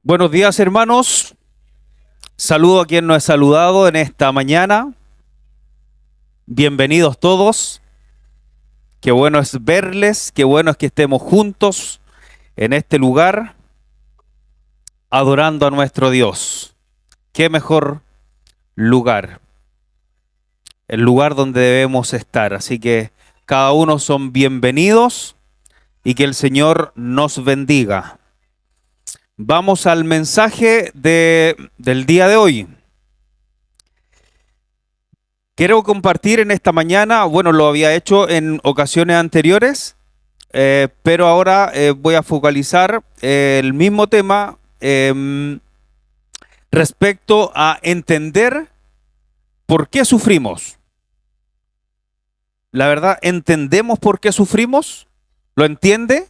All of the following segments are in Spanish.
Buenos días, hermanos. Saludo a quien nos ha saludado en esta mañana. Bienvenidos todos. Qué bueno es verles, qué bueno es que estemos juntos en este lugar adorando a nuestro Dios. Qué mejor lugar, el lugar donde debemos estar. Así que cada uno son bienvenidos y que el Señor nos bendiga. Vamos al mensaje del día de hoy. Quiero compartir en esta mañana, bueno, lo había hecho en ocasiones anteriores, pero ahora voy a focalizar el mismo tema respecto a entender por qué sufrimos. La verdad, ¿entendemos por qué sufrimos? ¿Lo entiende?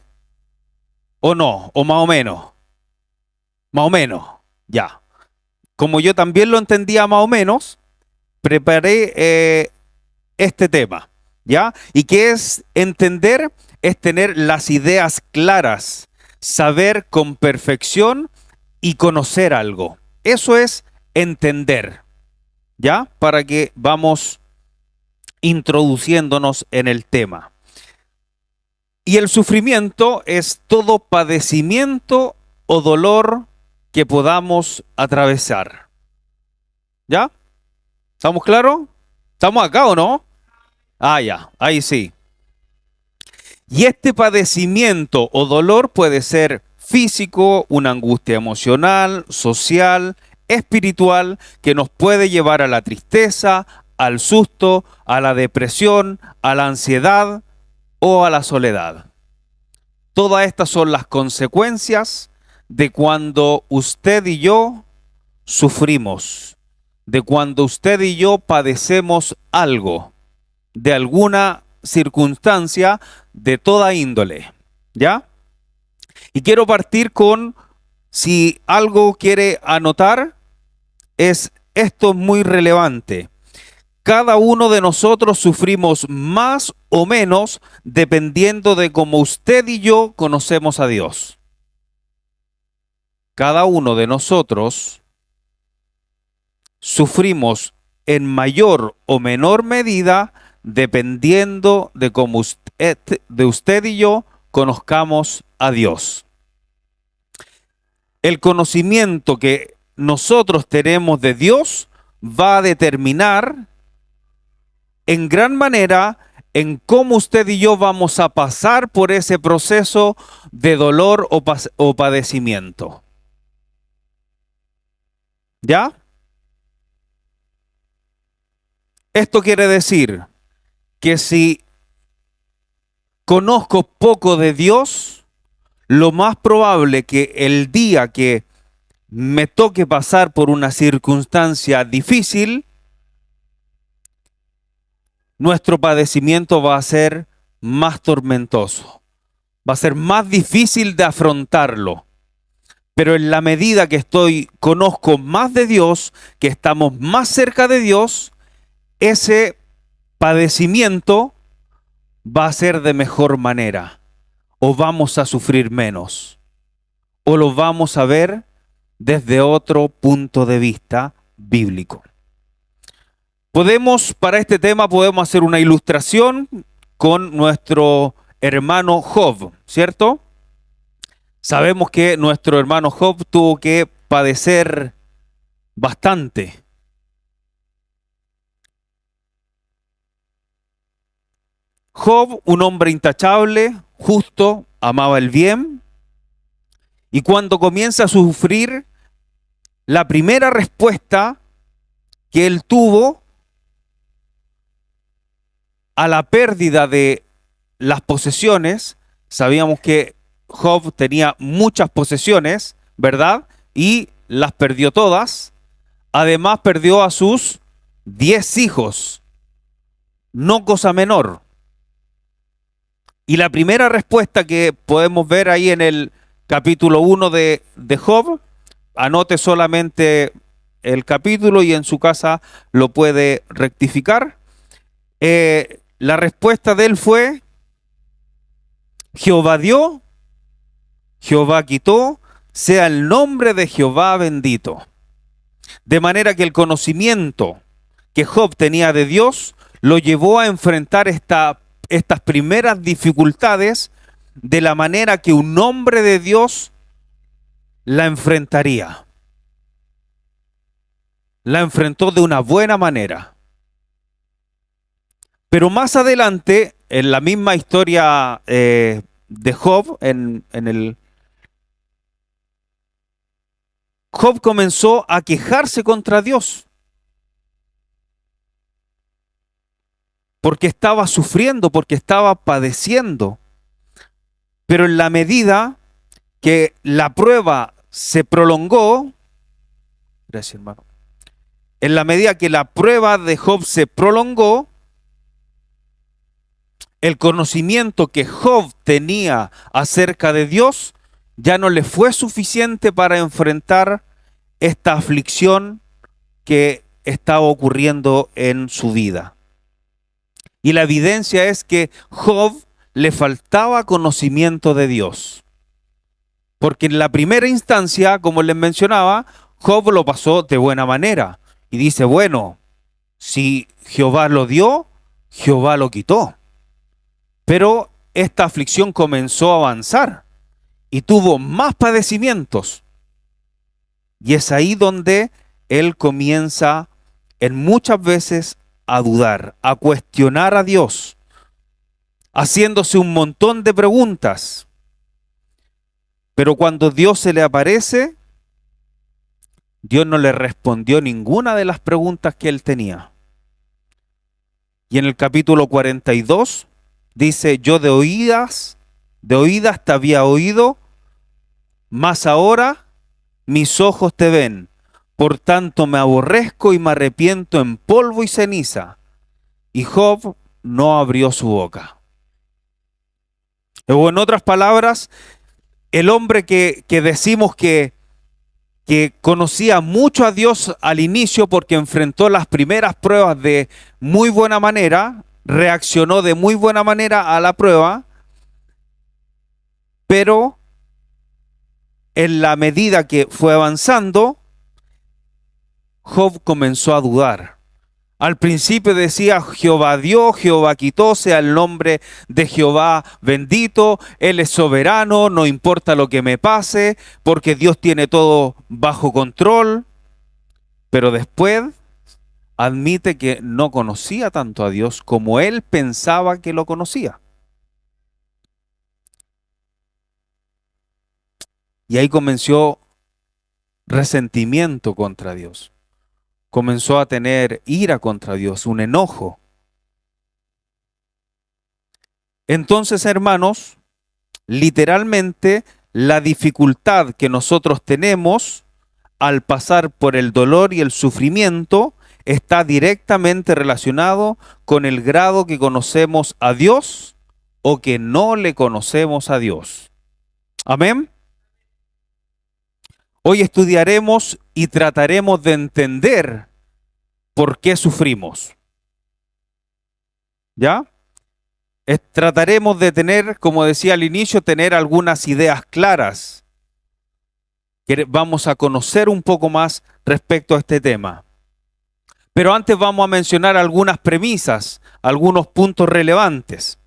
¿O no? ¿O más o menos? Más o menos, ya. Como yo también lo entendía más o menos, preparé este tema, ¿ya? ¿Y qué es entender? Es tener las ideas claras, saber con perfección y conocer algo. Eso es entender, ¿ya? Para que vamos introduciéndonos en el tema. Y el sufrimiento es todo padecimiento o dolor que podamos atravesar. ¿Ya? ¿Estamos claros? ¿Estamos acá o no? Ah, ya, ahí sí. Y este padecimiento o dolor puede ser físico, una angustia emocional, social, espiritual, que nos puede llevar a la tristeza, al susto, a la depresión, a la ansiedad o a la soledad. Todas estas son las consecuencias de cuando usted y yo sufrimos, de cuando usted y yo padecemos algo, de alguna circunstancia de toda índole, ¿ya? Y quiero partir con, si algo quiere anotar, es esto muy relevante. Cada uno de nosotros sufrimos más o menos dependiendo de cómo usted y yo conocemos a Dios. Cada uno de nosotros sufrimos en mayor o menor medida dependiendo de cómo usted y yo conozcamos a Dios. El conocimiento que nosotros tenemos de Dios va a determinar en gran manera en cómo usted y yo vamos a pasar por ese proceso de dolor o padecimiento. ¿Ya? Esto quiere decir que si conozco poco de Dios, lo más probable que el día que me toque pasar por una circunstancia difícil, nuestro padecimiento va a ser más tormentoso, va a ser más difícil de afrontarlo. Pero en la medida que conozco más de Dios, que estamos más cerca de Dios, ese padecimiento va a ser de mejor manera, o vamos a sufrir menos, o lo vamos a ver desde otro punto de vista bíblico. Para este tema podemos hacer una ilustración con nuestro hermano Job, ¿cierto? Sabemos que nuestro hermano Job tuvo que padecer bastante. Job, un hombre intachable, justo, amaba el bien, y cuando comienza a sufrir, la primera respuesta que él tuvo a la pérdida de las posesiones, sabíamos que Job tenía muchas posesiones, ¿verdad? Y las perdió todas. Además perdió a sus 10 hijos, no cosa menor. Y la primera respuesta que podemos ver ahí en el capítulo 1 de Job, anote solamente el capítulo y en su casa lo puede rectificar. La respuesta de él fue: Jehová dio, Jehová quitó, sea el nombre de Jehová bendito. De manera que el conocimiento que Job tenía de Dios lo llevó a enfrentar estas primeras dificultades de la manera que un hombre de Dios la enfrentaría. La enfrentó de una buena manera. Pero más adelante, en la misma historia de Job, Job comenzó a quejarse contra Dios. Porque estaba sufriendo, porque estaba padeciendo. Pero en la medida que la prueba se prolongó, gracias hermano, en la medida que la prueba de Job se prolongó, el conocimiento que Job tenía acerca de Dios ya no le fue suficiente para enfrentar esta aflicción que estaba ocurriendo en su vida. Y la evidencia es que Job le faltaba conocimiento de Dios. Porque en la primera instancia, como les mencionaba, Job lo pasó de buena manera. Y dice, bueno, si Jehová lo dio, Jehová lo quitó. Pero esta aflicción comenzó a avanzar y tuvo más padecimientos. Y es ahí donde él comienza en muchas veces a dudar, a cuestionar a Dios, haciéndose un montón de preguntas. Pero cuando Dios se le aparece, Dios no le respondió ninguna de las preguntas que él tenía. Y en el capítulo 42 dice, yo de oídas te había oído, mas ahora mis ojos te ven. Por tanto me aborrezco y me arrepiento en polvo y ceniza. Y Job no abrió su boca. O en otras palabras, el hombre que decimos que conocía mucho a Dios al inicio porque enfrentó las primeras pruebas de muy buena manera, reaccionó de muy buena manera a la prueba, pero en la medida que fue avanzando, Job comenzó a dudar. Al principio decía, Jehová dio, Jehová quitó, sea el nombre de Jehová bendito, Él es soberano, no importa lo que me pase, porque Dios tiene todo bajo control. Pero después admite que no conocía tanto a Dios como él pensaba que lo conocía. Y ahí comenzó resentimiento contra Dios. Comenzó a tener ira contra Dios, un enojo. Entonces, hermanos, literalmente la dificultad que nosotros tenemos al pasar por el dolor y el sufrimiento está directamente relacionado con el grado que conocemos a Dios o que no le conocemos a Dios. Amén. Hoy estudiaremos y trataremos de entender por qué sufrimos. ¿Ya? Trataremos de tener, como decía al inicio, tener algunas ideas claras. Vamos a conocer un poco más respecto a este tema. Pero antes vamos a mencionar algunas premisas, algunos puntos relevantes.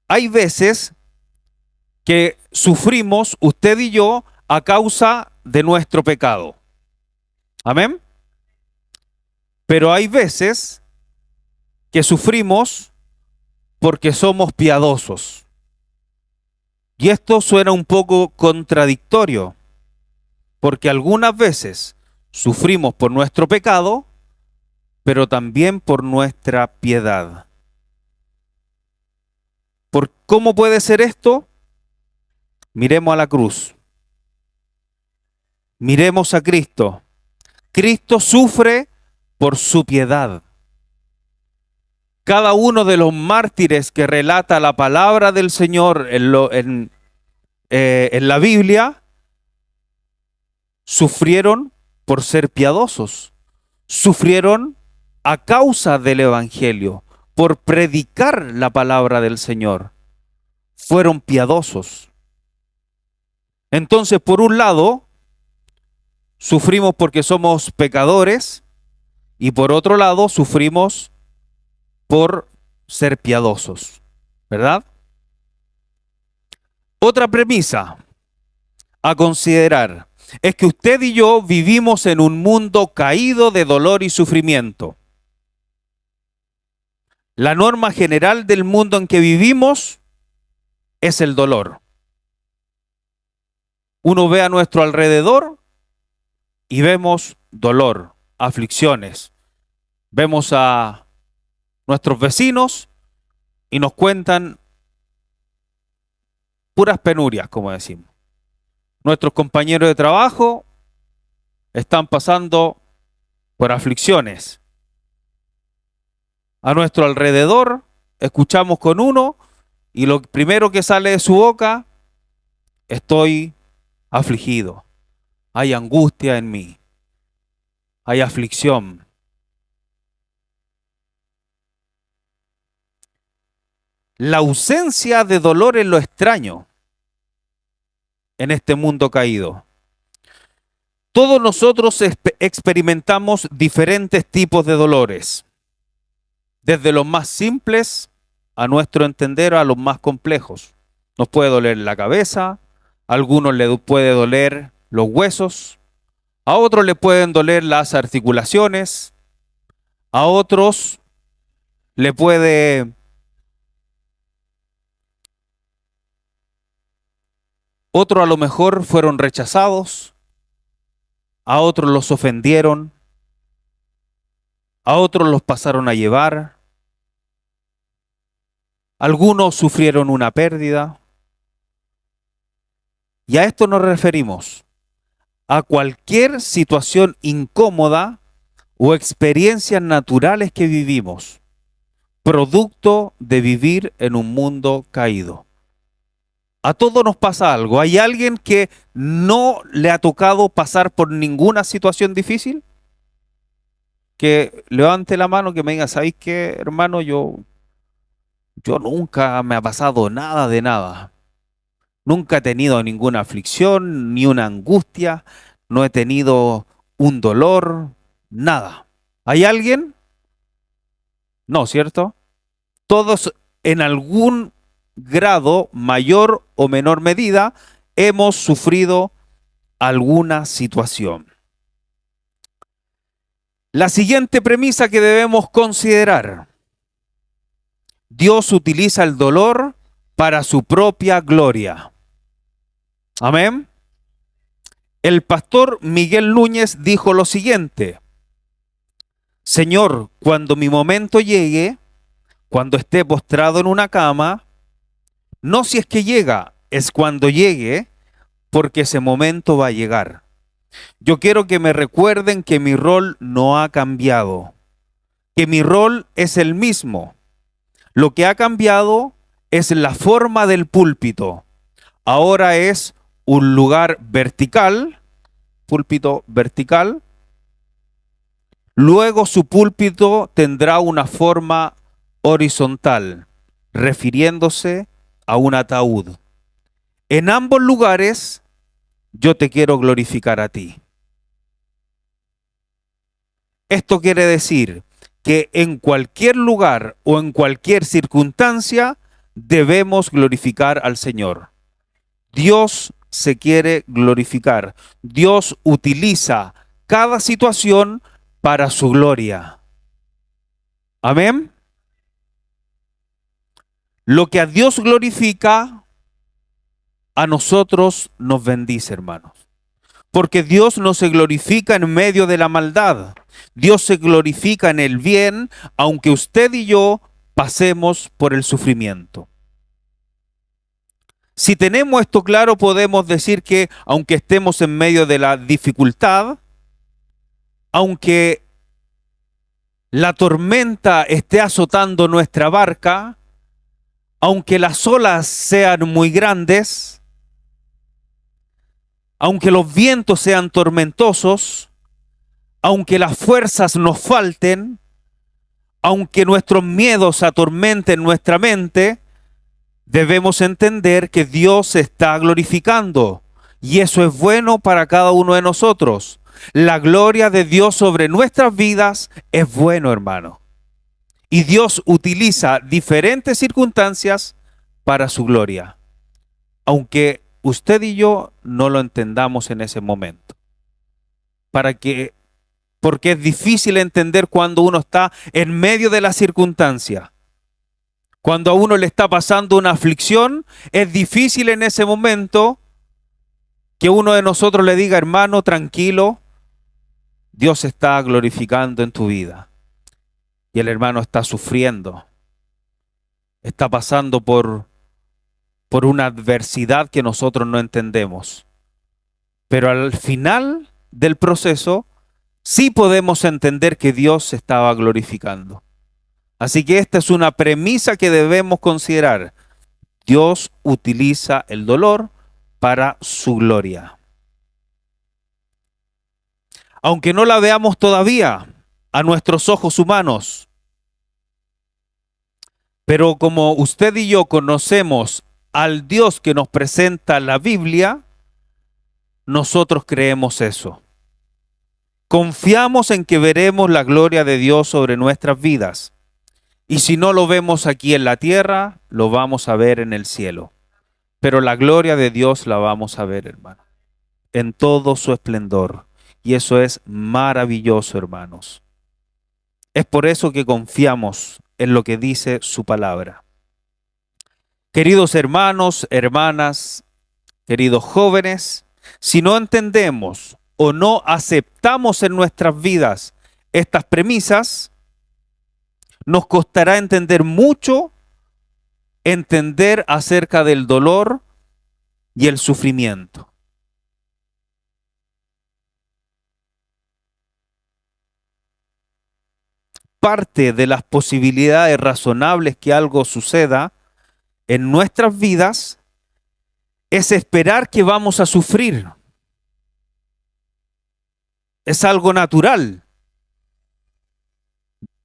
Hay veces que sufrimos, usted y yo, a causa de nuestro pecado. Amén. Pero hay veces que sufrimos porque somos piadosos. Y esto suena un poco contradictorio, porque algunas veces sufrimos por nuestro pecado, pero también por nuestra piedad. ¿Cómo puede ser esto? Miremos a la cruz. Miremos a Cristo. Cristo sufre por su piedad. Cada uno de los mártires que relata la palabra del Señor en la Biblia sufrieron por ser piadosos. Sufrieron a causa del Evangelio, por predicar la palabra del Señor. Fueron piadosos. Entonces, por un lado, sufrimos porque somos pecadores y por otro lado, sufrimos por ser piadosos, ¿verdad? Otra premisa a considerar es que usted y yo vivimos en un mundo caído de dolor y sufrimiento. La norma general del mundo en que vivimos es el dolor. Uno ve a nuestro alrededor y vemos dolor, aflicciones. Vemos a nuestros vecinos y nos cuentan puras penurias, como decimos. Nuestros compañeros de trabajo están pasando por aflicciones. A nuestro alrededor escuchamos con uno y lo primero que sale de su boca, estoy afligido. Hay angustia en mí. Hay aflicción. La ausencia de dolor es lo extraño en este mundo caído. Todos nosotros experimentamos diferentes tipos de dolores, desde los más simples, a nuestro entender, a los más complejos. Nos puede doler la cabeza, a algunos les puede doler los huesos, a otros le pueden doler las articulaciones, a otros le puede... Otros a lo mejor fueron rechazados, a otros los ofendieron, a otros los pasaron a llevar, algunos sufrieron una pérdida. Y a esto nos referimos, a cualquier situación incómoda o experiencias naturales que vivimos, producto de vivir en un mundo caído. A todos nos pasa algo. ¿Hay alguien que no le ha tocado pasar por ninguna situación difícil? Que levante la mano, que me diga, ¿sabéis qué, hermano? Yo nunca me ha pasado nada de nada. Nunca he tenido ninguna aflicción, ni una angustia, no he tenido un dolor, nada. ¿Hay alguien? No, ¿cierto? Todos en algún grado, mayor o menor medida, hemos sufrido alguna situación. La siguiente premisa que debemos considerar: Dios utiliza el dolor para su propia gloria. Amén. El pastor Miguel Núñez dijo lo siguiente: Señor, cuando mi momento llegue, cuando esté postrado en una cama, no si es que llega, es cuando llegue, porque ese momento va a llegar. Yo quiero que me recuerden que mi rol no ha cambiado, que mi rol es el mismo. Lo que ha cambiado es la forma del púlpito. Ahora es un lugar vertical, púlpito vertical. Luego su púlpito tendrá una forma horizontal, refiriéndose a un ataúd. En ambos lugares yo te quiero glorificar a ti. Esto quiere decir que en cualquier lugar o en cualquier circunstancia debemos glorificar al Señor. Dios se quiere glorificar. Dios utiliza cada situación para su gloria. Amén. Lo que a Dios glorifica, a nosotros nos bendice, hermanos. Porque Dios no se glorifica en medio de la maldad. Dios se glorifica en el bien, aunque usted y yo pasemos por el sufrimiento. Si tenemos esto claro, podemos decir que aunque estemos en medio de la dificultad, aunque la tormenta esté azotando nuestra barca, aunque las olas sean muy grandes, aunque los vientos sean tormentosos, aunque las fuerzas nos falten, aunque nuestros miedos atormenten nuestra mente, debemos entender que Dios se está glorificando, Y eso es bueno para cada uno de nosotros. La gloria de Dios sobre nuestras vidas es bueno, hermano. Y Dios utiliza diferentes circunstancias para su gloria, aunque usted y yo no lo entendamos en ese momento. Porque es difícil entender cuando uno está en medio de la circunstancia. Cuando a uno le está pasando una aflicción, es difícil en ese momento que uno de nosotros le diga, hermano, tranquilo, Dios se está glorificando en tu vida. Y el hermano está sufriendo, está pasando por una adversidad que nosotros no entendemos. Pero al final del proceso, sí podemos entender que Dios se estaba glorificando. Así que esta es una premisa que debemos considerar. Dios utiliza el dolor para su gloria. Aunque no la veamos todavía a nuestros ojos humanos, pero como usted y yo conocemos al Dios que nos presenta la Biblia, nosotros creemos eso. Confiamos en que veremos la gloria de Dios sobre nuestras vidas. Y si no lo vemos aquí en la tierra, lo vamos a ver en el cielo. Pero la gloria de Dios la vamos a ver, hermano, en todo su esplendor. Y eso es maravilloso, hermanos. Es por eso que confiamos en lo que dice su palabra. Queridos hermanos, hermanas, queridos jóvenes, si no entendemos o no aceptamos en nuestras vidas estas premisas, nos costará entender acerca del dolor y el sufrimiento. Parte de las posibilidades razonables que algo suceda en nuestras vidas es esperar que vamos a sufrir. Es algo natural.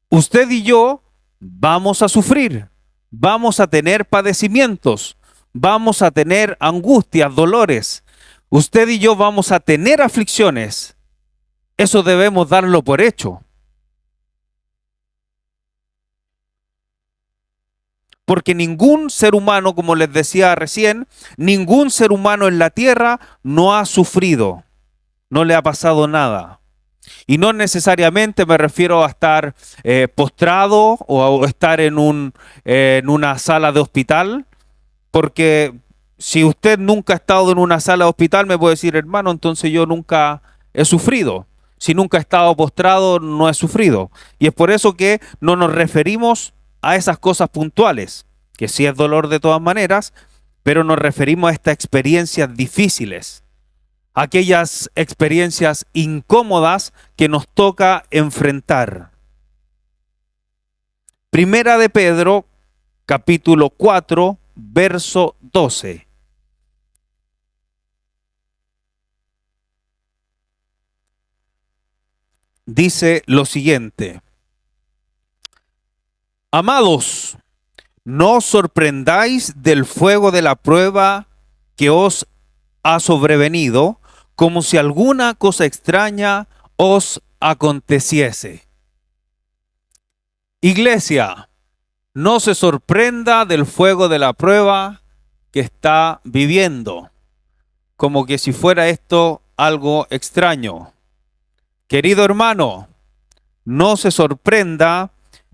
Usted y yo vamos a sufrir, vamos a tener padecimientos, vamos a tener angustias, dolores. Usted y yo vamos a tener aflicciones. Eso debemos darlo por hecho. Porque ningún ser humano, como les decía recién, ningún ser humano en la tierra no ha sufrido, no le ha pasado nada. Y no necesariamente me refiero a estar postrado o a estar en una sala de hospital, porque si usted nunca ha estado en una sala de hospital, me puede decir, hermano, entonces yo nunca he sufrido. Si nunca he estado postrado, no he sufrido. Y es por eso que no nos referimos a esas cosas puntuales, que sí es dolor de todas maneras, pero nos referimos a estas experiencias difíciles, aquellas experiencias incómodas que nos toca enfrentar. Primera de Pedro, capítulo 4, verso 12. Dice lo siguiente: Amados, no os sorprendáis del fuego de la prueba que os ha sobrevenido, como si alguna cosa extraña os aconteciese. Iglesia, no se sorprenda del fuego de la prueba que está viviendo, como que si fuera esto algo extraño. Querido hermano, no se sorprenda,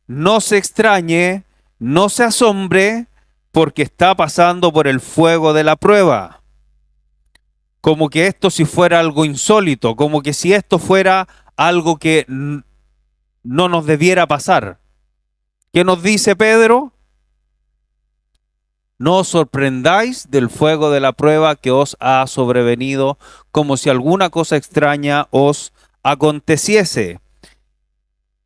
no se extrañe, no se asombre, porque está pasando por el fuego de la prueba. Como que esto si fuera algo insólito, como que si esto fuera algo que no nos debiera pasar. ¿Qué nos dice Pedro? No os sorprendáis del fuego de la prueba que os ha sobrevenido, como si alguna cosa extraña os aconteciese.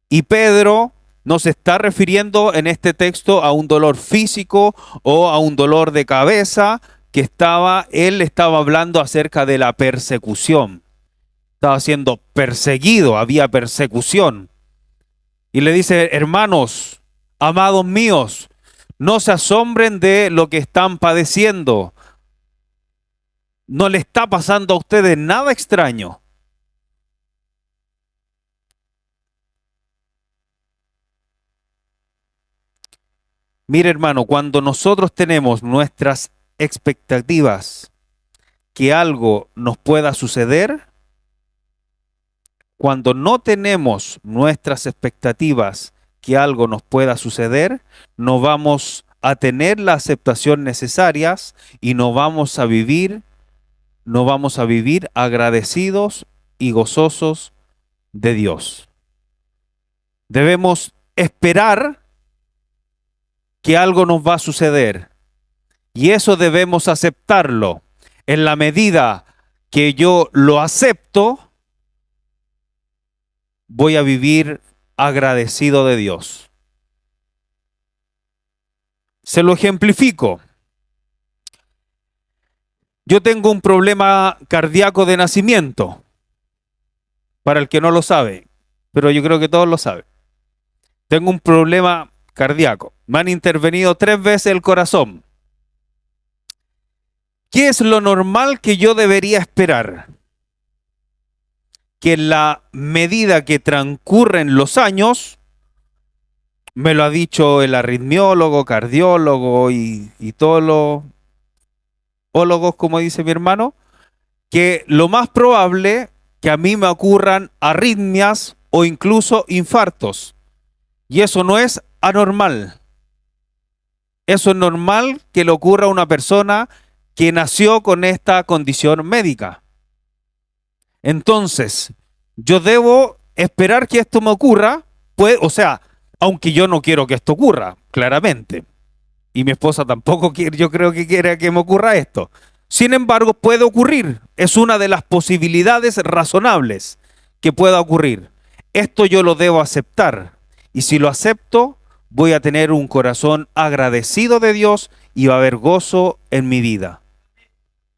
Y Pedro nos está refiriendo en este texto a un dolor físico o a un dolor de cabeza que él estaba hablando acerca de la persecución. Estaba siendo perseguido, había persecución. Y le dice, hermanos, amados míos, no se asombren de lo que están padeciendo. No le está pasando a ustedes nada extraño. Mire, hermano, cuando nosotros tenemos nuestras expectativas que algo nos pueda suceder, cuando no tenemos nuestras expectativas que algo nos pueda suceder, no vamos a tener la aceptación necesarias y no vamos a vivir agradecidos y gozosos de Dios. Debemos esperar que algo nos va a suceder y eso debemos aceptarlo. En la medida que yo lo acepto, voy a vivir agradecido de Dios. Se lo ejemplifico. Yo tengo un problema cardíaco de nacimiento, para el que no lo sabe, pero yo creo que todos lo saben. Tengo un problema cardíaco. Me han intervenido 3 veces el corazón. ¿Qué es lo normal que yo debería esperar? Que en la medida que transcurren los años, me lo ha dicho el arritmiólogo, cardiólogo y todos los ólogos, como dice mi hermano, que lo más probable que a mí me ocurran arritmias o incluso infartos. Y eso no es anormal. Eso es normal que le ocurra a una persona que nació con esta condición médica. Entonces, yo debo esperar que esto me ocurra, pues, o sea, aunque yo no quiero que esto ocurra, claramente. Y mi esposa tampoco quiere, yo creo que quiere que me ocurra esto. Sin embargo, puede ocurrir. Es una de las posibilidades razonables que pueda ocurrir. Esto yo lo debo aceptar. Y si lo acepto, voy a tener un corazón agradecido de Dios y va a haber gozo en mi vida.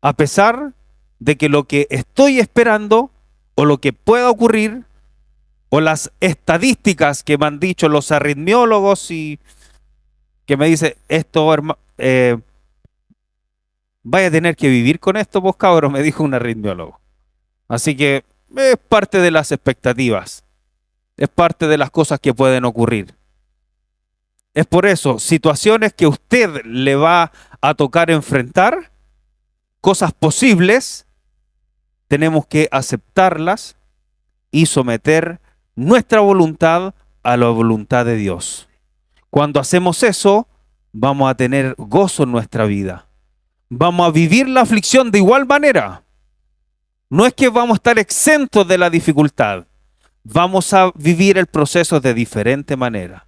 A pesar de que lo que estoy esperando o lo que pueda ocurrir o las estadísticas que me han dicho los arritmiólogos y que me dice esto, vaya a tener que vivir con esto, vos cabros, me dijo un arritmiólogo. Así que es parte de las expectativas, es parte de las cosas que pueden ocurrir. Es por eso, situaciones que usted le va a tocar enfrentar, cosas posibles, tenemos que aceptarlas y someter nuestra voluntad a la voluntad de Dios. Cuando hacemos eso, vamos a tener gozo en nuestra vida. Vamos a vivir la aflicción de igual manera. No es que vamos a estar exentos de la dificultad. Vamos a vivir el proceso de diferente manera.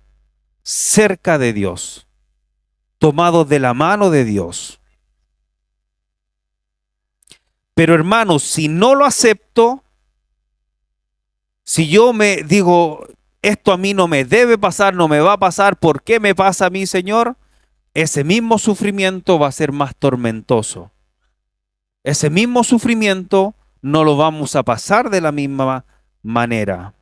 Cerca de Dios. Tomados de la mano de Dios. Pero hermanos, si no lo acepto, si yo me digo, esto a mí no me debe pasar, no me va a pasar, ¿por qué me pasa a mí, Señor? Ese mismo sufrimiento va a ser más tormentoso. Ese mismo sufrimiento no lo vamos a pasar de la misma manera.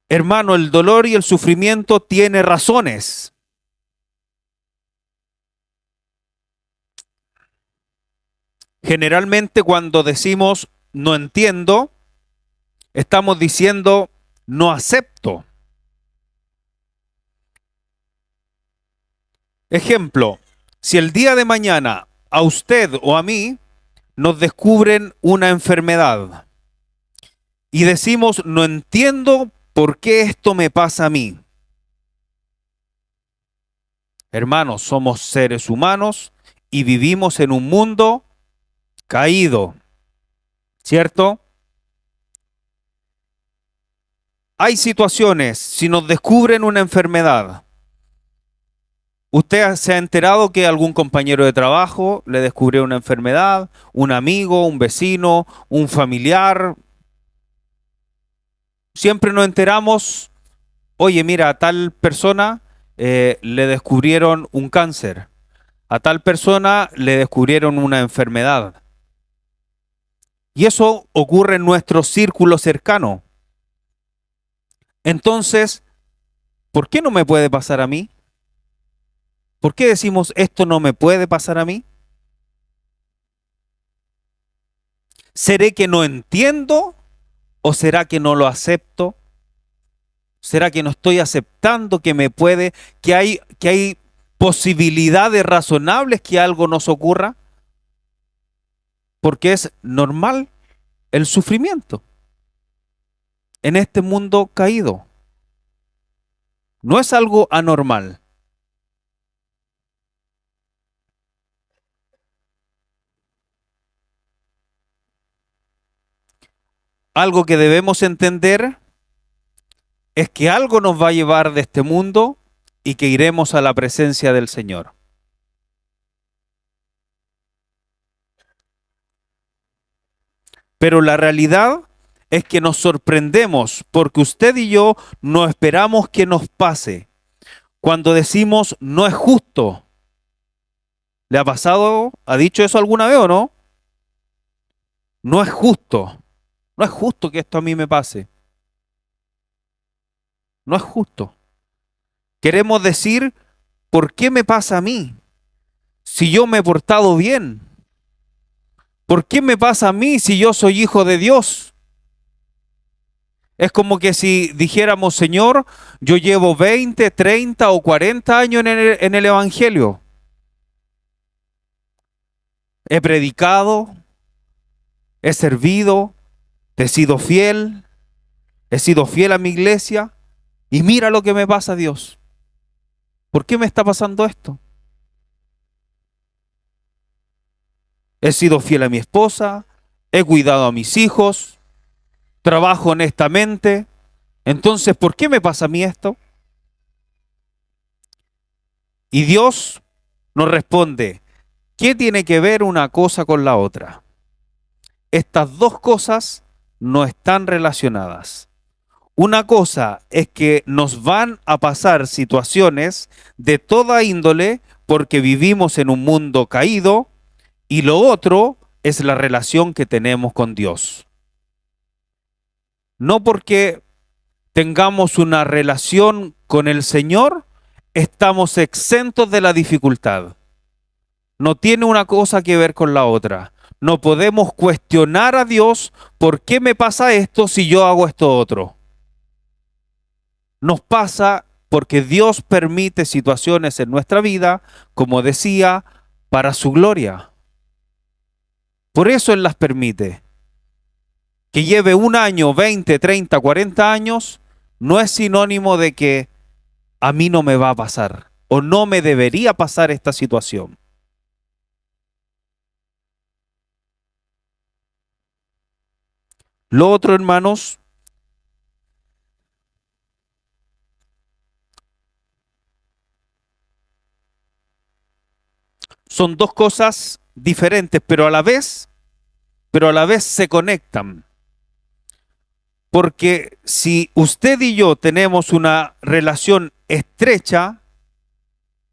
Hermano, el dolor y el sufrimiento tiene razones. Generalmente cuando decimos no entiendo, estamos diciendo no acepto. Ejemplo, si el día de mañana a usted o a mí nos descubren una enfermedad y decimos no entiendo por qué esto me pasa a mí. Hermanos, somos seres humanos y vivimos en un mundo caído, ¿cierto? Hay situaciones, si nos descubren una enfermedad, usted se ha enterado que algún compañero de trabajo le descubrió una enfermedad, un amigo, un vecino, un familiar. Siempre nos enteramos, oye, mira, a tal persona le descubrieron un cáncer, a tal persona le descubrieron una enfermedad. Y eso ocurre en nuestro círculo cercano. Entonces, ¿por qué no me puede pasar a mí? ¿Por qué decimos esto no me puede pasar a mí? ¿Seré que no entiendo o será que no lo acepto? ¿Será que no estoy aceptando que me puede, que hay posibilidades razonables que algo nos ocurra? Porque es normal el sufrimiento en este mundo caído. No es algo anormal. Algo que debemos entender es que algo nos va a llevar de este mundo y que iremos a la presencia del Señor. Pero la realidad es que nos sorprendemos porque usted y yo no esperamos que nos pase. Cuando decimos no es justo, ¿le ha pasado, ha dicho eso alguna vez o no? No es justo. No es justo que esto a mí me pase. No es justo. Queremos decir, ¿por qué me pasa a mí? Si yo me he portado bien. ¿Por qué me pasa a mí si yo soy hijo de Dios? Es como que si dijéramos, Señor, yo llevo 20, 30 o 40 años en el Evangelio. He predicado, he servido, he sido fiel a mi iglesia y mira lo que me pasa, Dios. ¿Por qué me está pasando esto? He sido fiel a mi esposa, he cuidado a mis hijos, trabajo honestamente. Entonces, ¿por qué me pasa a mí esto? Y Dios nos responde, ¿qué tiene que ver una cosa con la otra? Estas dos cosas no están relacionadas. Una cosa es que nos van a pasar situaciones de toda índole porque vivimos en un mundo caído y lo otro es la relación que tenemos con Dios. No porque tengamos una relación con el Señor, estamos exentos de la dificultad. No tiene una cosa que ver con la otra. No podemos cuestionar a Dios por qué me pasa esto si yo hago esto otro. Nos pasa porque Dios permite situaciones en nuestra vida, como decía, para su gloria. Por eso Él las permite. Que lleve un año, 20, 30, 40 años, no es sinónimo de que a mí no me va a pasar o no me debería pasar esta situación. Lo otro, hermanos, son dos cosas diferentes, pero a la vez se conectan. Porque si usted y yo tenemos una relación estrecha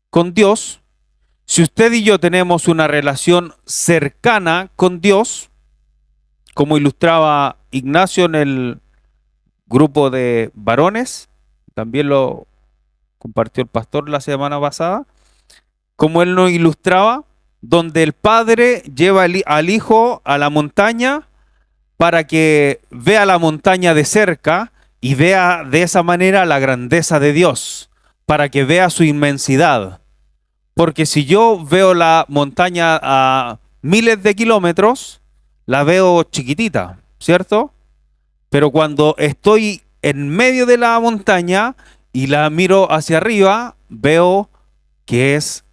con Dios, si usted y yo tenemos una relación cercana con Dios, como ilustraba Ignacio en el grupo de varones, también lo compartió el pastor la semana pasada, como él nos ilustraba, donde el padre lleva al hijo a la montaña para que vea la montaña de cerca y vea de esa manera la grandeza de Dios, para que vea su inmensidad. Porque si yo veo la montaña a miles de kilómetros, la veo chiquitita, ¿cierto? Pero cuando estoy en medio de la montaña y la miro hacia arriba, veo que es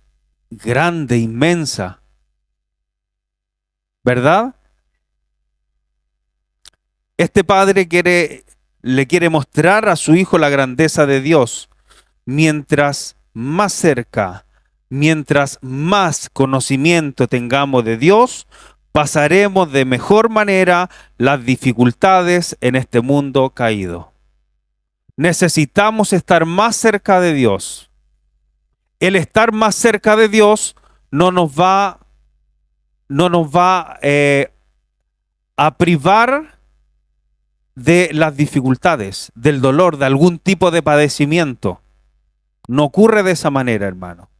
grande, inmensa, ¿verdad? Este padre le quiere mostrar a su hijo la grandeza de Dios. Mientras más cerca, mientras más conocimiento tengamos de Dios, pasaremos de mejor manera las dificultades en este mundo caído. Necesitamos estar más cerca de Dios. El estar más cerca de Dios no nos va a privar de las dificultades, del dolor, de algún tipo de padecimiento. No ocurre de esa manera, hermano.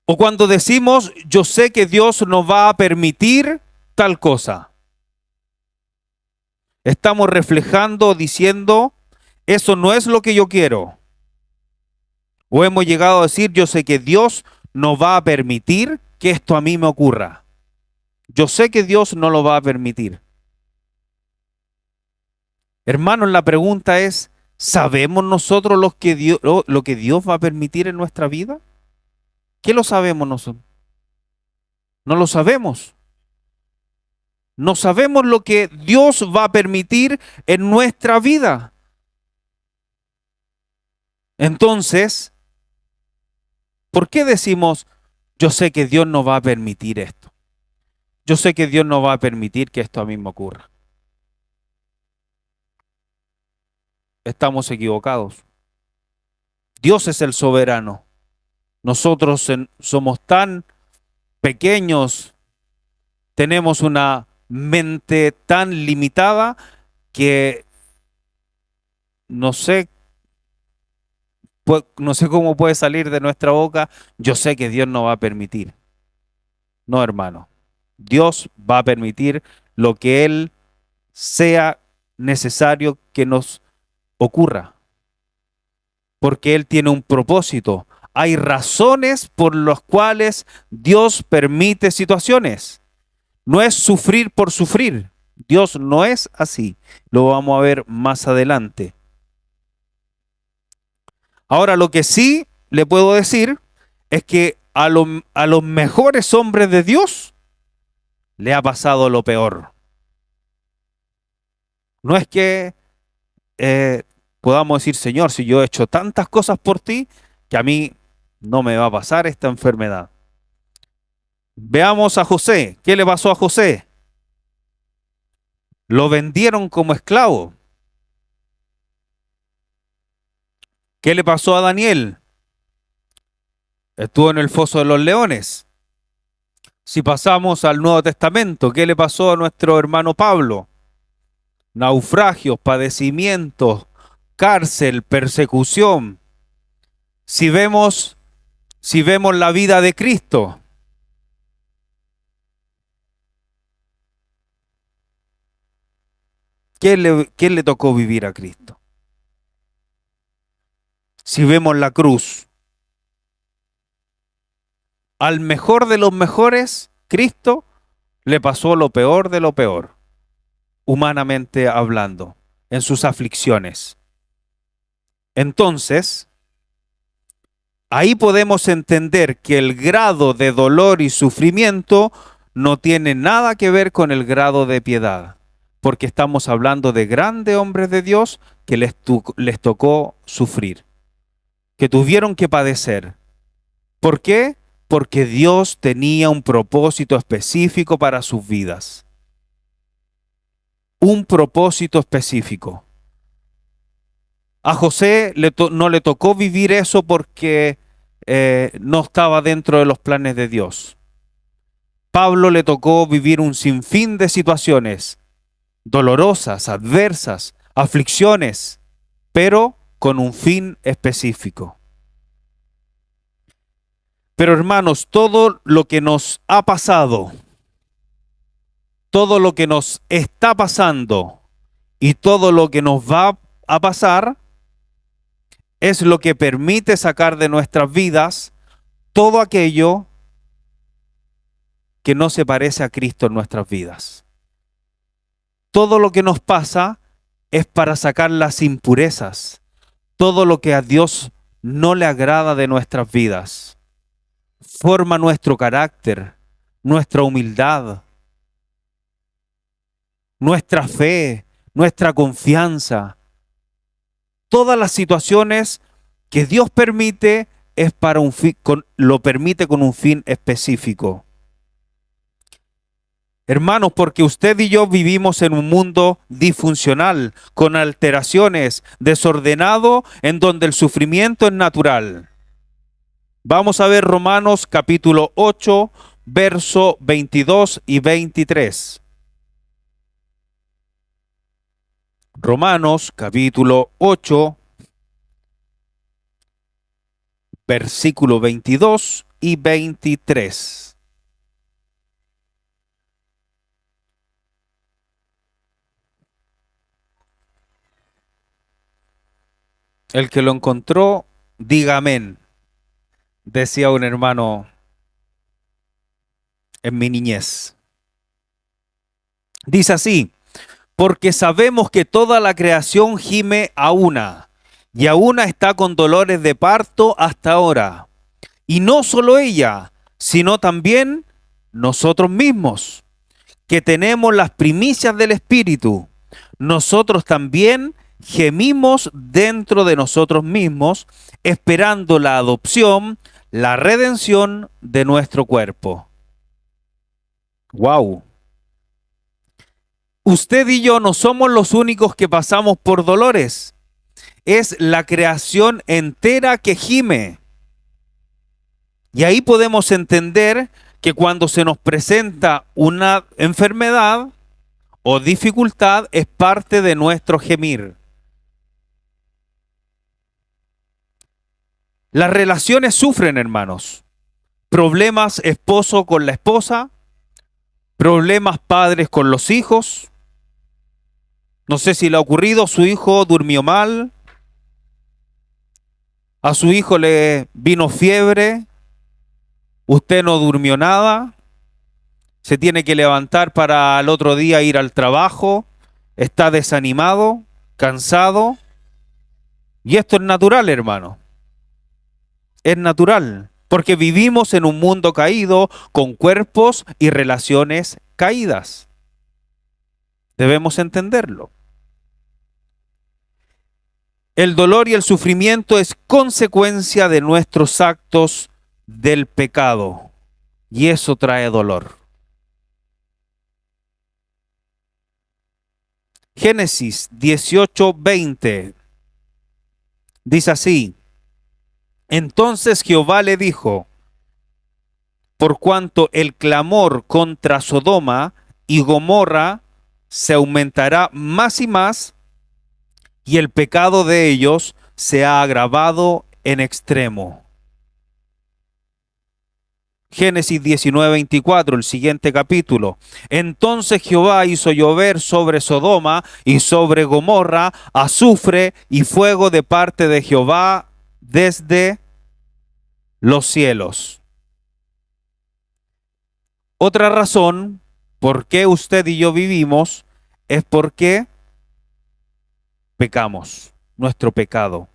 O cuando decimos, yo sé que Dios no va a permitir tal cosa. Estamos reflejando o diciendo, eso no es lo que yo quiero. O hemos llegado a decir, yo sé que Dios no va a permitir que esto a mí me ocurra. Yo sé que Dios no lo va a permitir. Hermanos, la pregunta es, ¿sabemos nosotros lo que Dios va a permitir en nuestra vida? ¿Qué lo sabemos nosotros? No lo sabemos. No sabemos lo que Dios va a permitir en nuestra vida. Entonces, ¿por qué decimos, yo sé que Dios no va a permitir esto? Yo sé que Dios no va a permitir que esto a mí me ocurra. Estamos equivocados. Dios es el soberano. Nosotros somos tan pequeños, tenemos una mente tan limitada que no sé, no sé cómo puede salir de nuestra boca, yo sé que Dios no va a permitir. No, hermano. Dios va a permitir lo que Él sea necesario que nos ocurra, porque Él tiene un propósito. Hay razones por las cuales Dios permite situaciones. No es sufrir por sufrir. Dios no es así. Lo vamos a ver más adelante. Ahora, lo que sí le puedo decir es que a los mejores hombres de Dios le ha pasado lo peor. No es que eh, podamos decir, Señor, si yo he hecho tantas cosas por ti, que a mí no me va a pasar esta enfermedad. Veamos a José. ¿Qué le pasó a José? Lo vendieron como esclavo. ¿Qué le pasó a Daniel? Estuvo en el foso de los leones. Si pasamos al Nuevo Testamento, ¿qué le pasó a nuestro hermano Pablo? Naufragios, padecimientos, cárcel, persecución. Si vemos, si vemos la vida de Cristo, ¿qué le tocó vivir a Cristo? Si vemos la cruz, al mejor de los mejores, Cristo le pasó lo peor de lo peor, humanamente hablando, en sus aflicciones. Entonces, ahí podemos entender que el grado de dolor y sufrimiento no tiene nada que ver con el grado de piedad, porque estamos hablando de grandes hombres de Dios que les tocó sufrir, que tuvieron que padecer. ¿Por qué? Porque Dios tenía un propósito específico para sus vidas. Un propósito específico. A José no le tocó vivir eso porque no estaba dentro de los planes de Dios. Pablo le tocó vivir un sinfín de situaciones dolorosas, adversas, aflicciones, pero con un fin específico. Pero hermanos, todo lo que nos ha pasado, todo lo que nos está pasando y todo lo que nos va a pasar es lo que permite sacar de nuestras vidas todo aquello que no se parece a Cristo en nuestras vidas. Todo lo que nos pasa es para sacar las impurezas, todo lo que a Dios no le agrada de nuestras vidas. Forma nuestro carácter, nuestra humildad, nuestra fe, nuestra confianza. Todas las situaciones que Dios permite es para un fin, lo permite con un fin específico. Hermanos, porque usted y yo vivimos en un mundo disfuncional, con alteraciones, desordenado, en donde el sufrimiento es natural. Vamos a ver Romanos capítulo 8, verso 22 y 23. Romanos capítulo 8, versículo 22 y 23. El que lo encontró, diga amén, decía un hermano en mi niñez. Dice así: porque sabemos que toda la creación gime a una, y a una está con dolores de parto hasta ahora. Y no solo ella, sino también nosotros mismos, que tenemos las primicias del Espíritu. Nosotros también gemimos dentro de nosotros mismos, esperando la adopción, la redención de nuestro cuerpo. ¡Wow! Usted y yo no somos los únicos que pasamos por dolores. Es la creación entera que gime. Y ahí podemos entender que cuando se nos presenta una enfermedad o dificultad, es parte de nuestro gemir. Las relaciones sufren, hermanos. Problemas esposo con la esposa, problemas padres con los hijos. No sé si le ha ocurrido, su hijo durmió mal, a su hijo le vino fiebre, usted no durmió nada, se tiene que levantar para el otro día ir al trabajo, está desanimado, cansado. Y esto es natural, hermano. Es natural, porque vivimos en un mundo caído, con cuerpos y relaciones caídas. Debemos entenderlo. El dolor y el sufrimiento es consecuencia de nuestros actos del pecado, y eso trae dolor. Génesis 18:20 dice así: entonces Jehová le dijo, por cuanto el clamor contra Sodoma y Gomorra se aumentará más y más, y el pecado de ellos se ha agravado en extremo. Génesis 19:24, el siguiente capítulo. Entonces Jehová hizo llover sobre Sodoma y sobre Gomorra azufre y fuego de parte de Jehová desde los cielos. Otra razón por qué usted y yo vivimos es porque pecamos, nuestro pecado.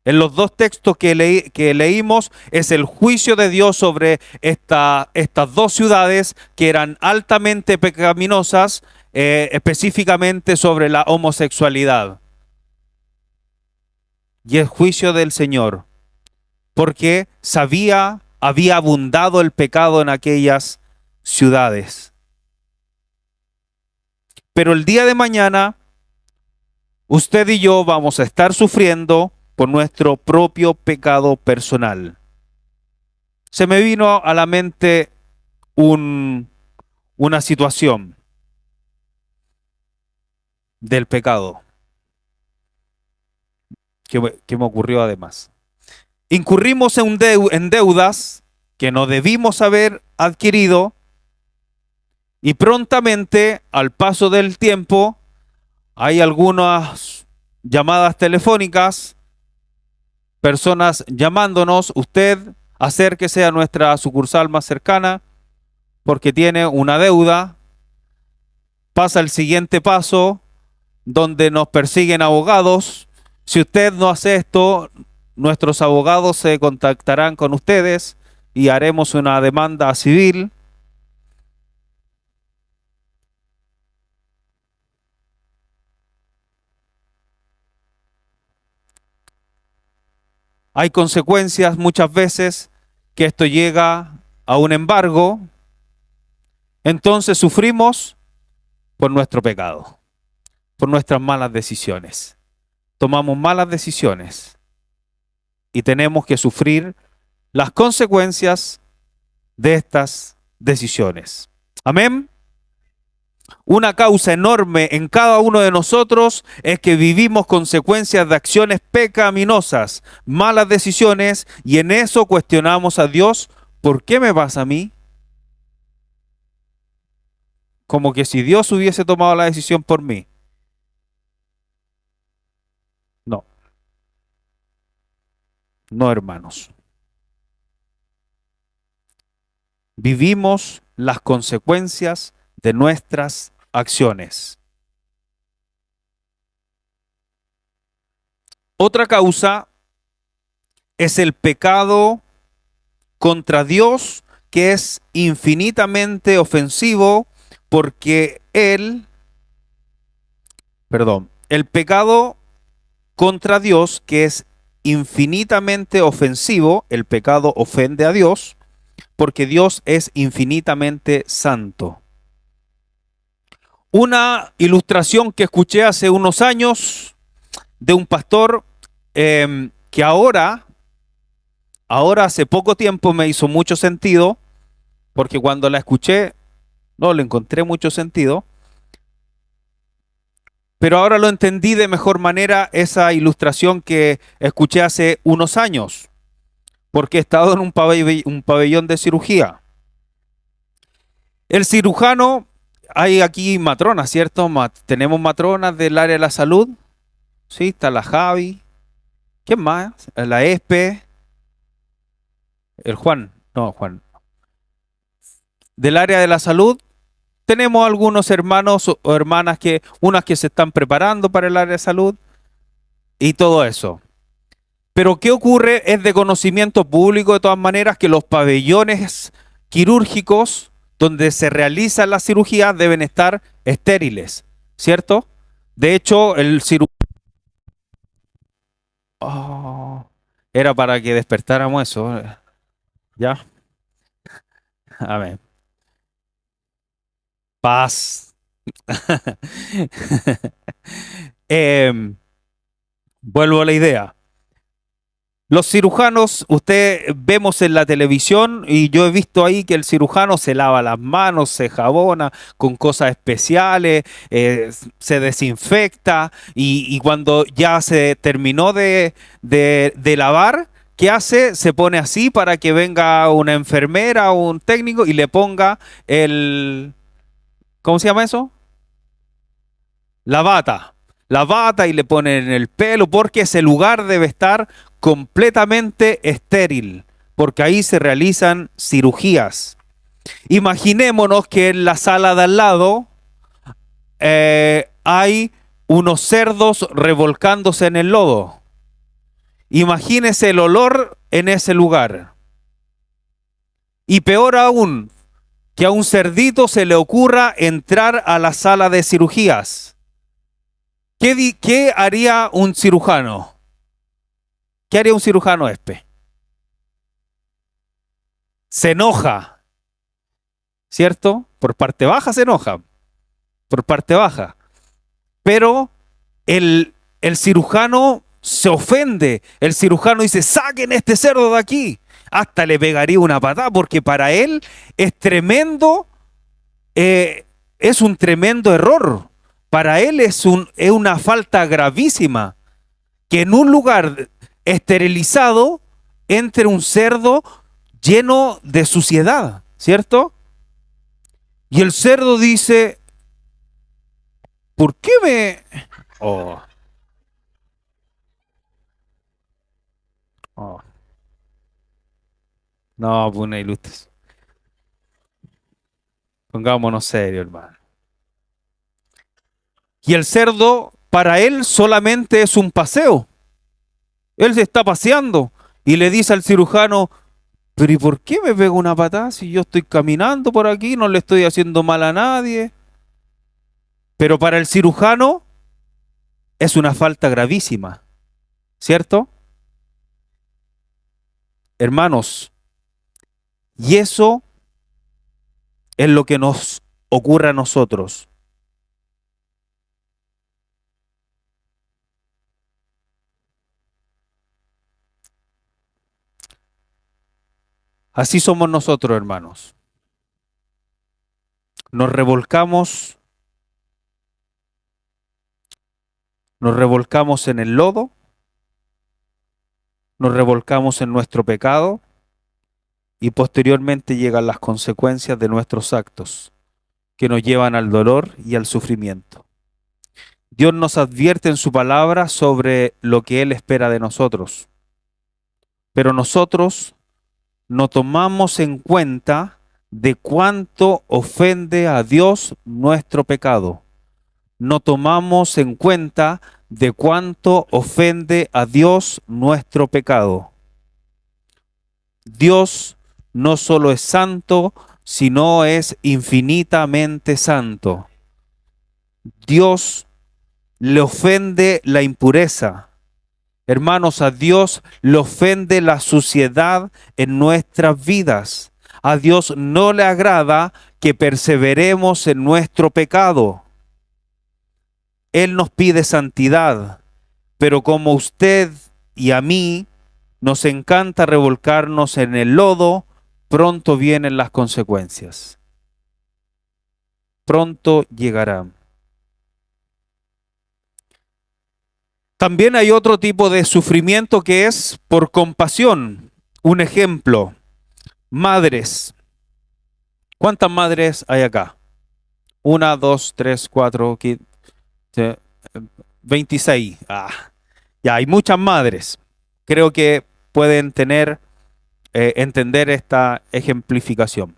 En los dos textos que leímos es el juicio de Dios sobre estas dos ciudades que eran altamente pecaminosas, específicamente sobre la homosexualidad. Y el juicio del Señor, porque había abundado el pecado en aquellas ciudades. Pero el día de mañana, usted y yo vamos a estar sufriendo por nuestro propio pecado personal. Se me vino a la mente una situación del pecado que me ocurrió además. Incurrimos en deudas que no debimos haber adquirido, y prontamente, al paso del tiempo, hay algunas llamadas telefónicas, personas llamándonos: usted acérquese a nuestra sucursal más cercana porque tiene una deuda. Pasa el siguiente paso, donde nos persiguen abogados. Si usted no hace esto, nuestros abogados se contactarán con ustedes y haremos una demanda civil. Hay consecuencias muchas veces que esto llega a un embargo. Entonces sufrimos por nuestro pecado, por nuestras malas decisiones. Tomamos malas decisiones y tenemos que sufrir las consecuencias de estas decisiones. Amén. Una causa enorme en cada uno de nosotros es que vivimos consecuencias de acciones pecaminosas, malas decisiones, y en eso cuestionamos a Dios ¿por qué me pasa a mí? Como que si Dios hubiese tomado la decisión por mí. No, no, hermanos. Vivimos las consecuencias de nuestras acciones. Otra causa es el pecado contra Dios, que es infinitamente ofensivo porque el pecado contra Dios, que es infinitamente ofensivo, el pecado ofende a Dios, porque Dios es infinitamente santo. Una ilustración que escuché hace unos años de un pastor que ahora hace poco tiempo me hizo mucho sentido, porque cuando la escuché no le encontré mucho sentido, pero ahora lo entendí de mejor manera esa ilustración que escuché hace unos años, porque he estado en un pabellón de cirugía. El cirujano, hay aquí matronas, ¿cierto? Tenemos matronas del área de la salud, sí, está la Javi, ¿quién más? La Espe, el Juan, no, Juan. Del área de la salud, tenemos algunos hermanos o hermanas unas que se están preparando para el área de salud y todo eso. Pero ¿qué ocurre? Es de conocimiento público de todas maneras que los pabellones quirúrgicos donde se realizan las cirugías deben estar estériles, ¿cierto? De hecho, el cirujano... Oh, era para que despertáramos eso. ¿Ya? Amén. Paz. Em, Vuelvo a la idea. Los cirujanos, usted vemos en la televisión y yo he visto ahí que el cirujano se lava las manos, se jabona con cosas especiales, se desinfecta y cuando ya se terminó de lavar, ¿qué hace? Se pone así para que venga una enfermera o un técnico y le ponga ¿cómo se llama eso? La bata. La bata y le ponen en el pelo porque ese lugar debe estar completamente estéril, porque ahí se realizan cirugías. Imaginémonos que en la sala de al lado hay unos cerdos revolcándose en el lodo. Imagínese el olor en ese lugar. Y peor aún, que a un cerdito se le ocurra entrar a la sala de cirugías. ¿Qué haría un cirujano? ¿Qué haría un cirujano espe? Se enoja, ¿cierto? Por parte baja se enoja, por parte baja. Pero el cirujano se ofende. El cirujano dice, saquen este cerdo de aquí. Hasta le pegaría una patada porque para él es tremendo, es un tremendo error. Para él es una falta gravísima que en un lugar esterilizado entre un cerdo lleno de suciedad, ¿cierto? Y el cerdo dice, ¿por qué me...? Oh, oh, no, pues una ilustres. Pongámonos serio, hermano. Y el cerdo, para él, solamente es un paseo. Él se está paseando y le dice al cirujano, pero ¿y por qué me pega una patada si yo estoy caminando por aquí, no le estoy haciendo mal a nadie? Pero para el cirujano es una falta gravísima, ¿cierto? Hermanos, y eso es lo que nos ocurre a nosotros. Así somos nosotros, hermanos. Nos revolcamos, nos revolcamos en el lodo, nos revolcamos en nuestro pecado y posteriormente llegan las consecuencias de nuestros actos, que nos llevan al dolor y al sufrimiento. Dios nos advierte en su palabra sobre lo que Él espera de nosotros, pero nosotros no tomamos en cuenta de cuánto ofende a Dios nuestro pecado. No tomamos en cuenta de cuánto ofende a Dios nuestro pecado. Dios no solo es santo, sino es infinitamente santo. Dios le ofende la impureza. Hermanos, a Dios le ofende la suciedad en nuestras vidas. A Dios no le agrada que perseveremos en nuestro pecado. Él nos pide santidad, pero como usted y a mí nos encanta revolcarnos en el lodo, pronto vienen las consecuencias. Pronto llegarán. También hay otro tipo de sufrimiento que es por compasión. Un ejemplo, madres. ¿Cuántas madres hay acá? 1, 2, 3, 4, 15, 26. Ya hay muchas madres. Creo que pueden entender esta ejemplificación.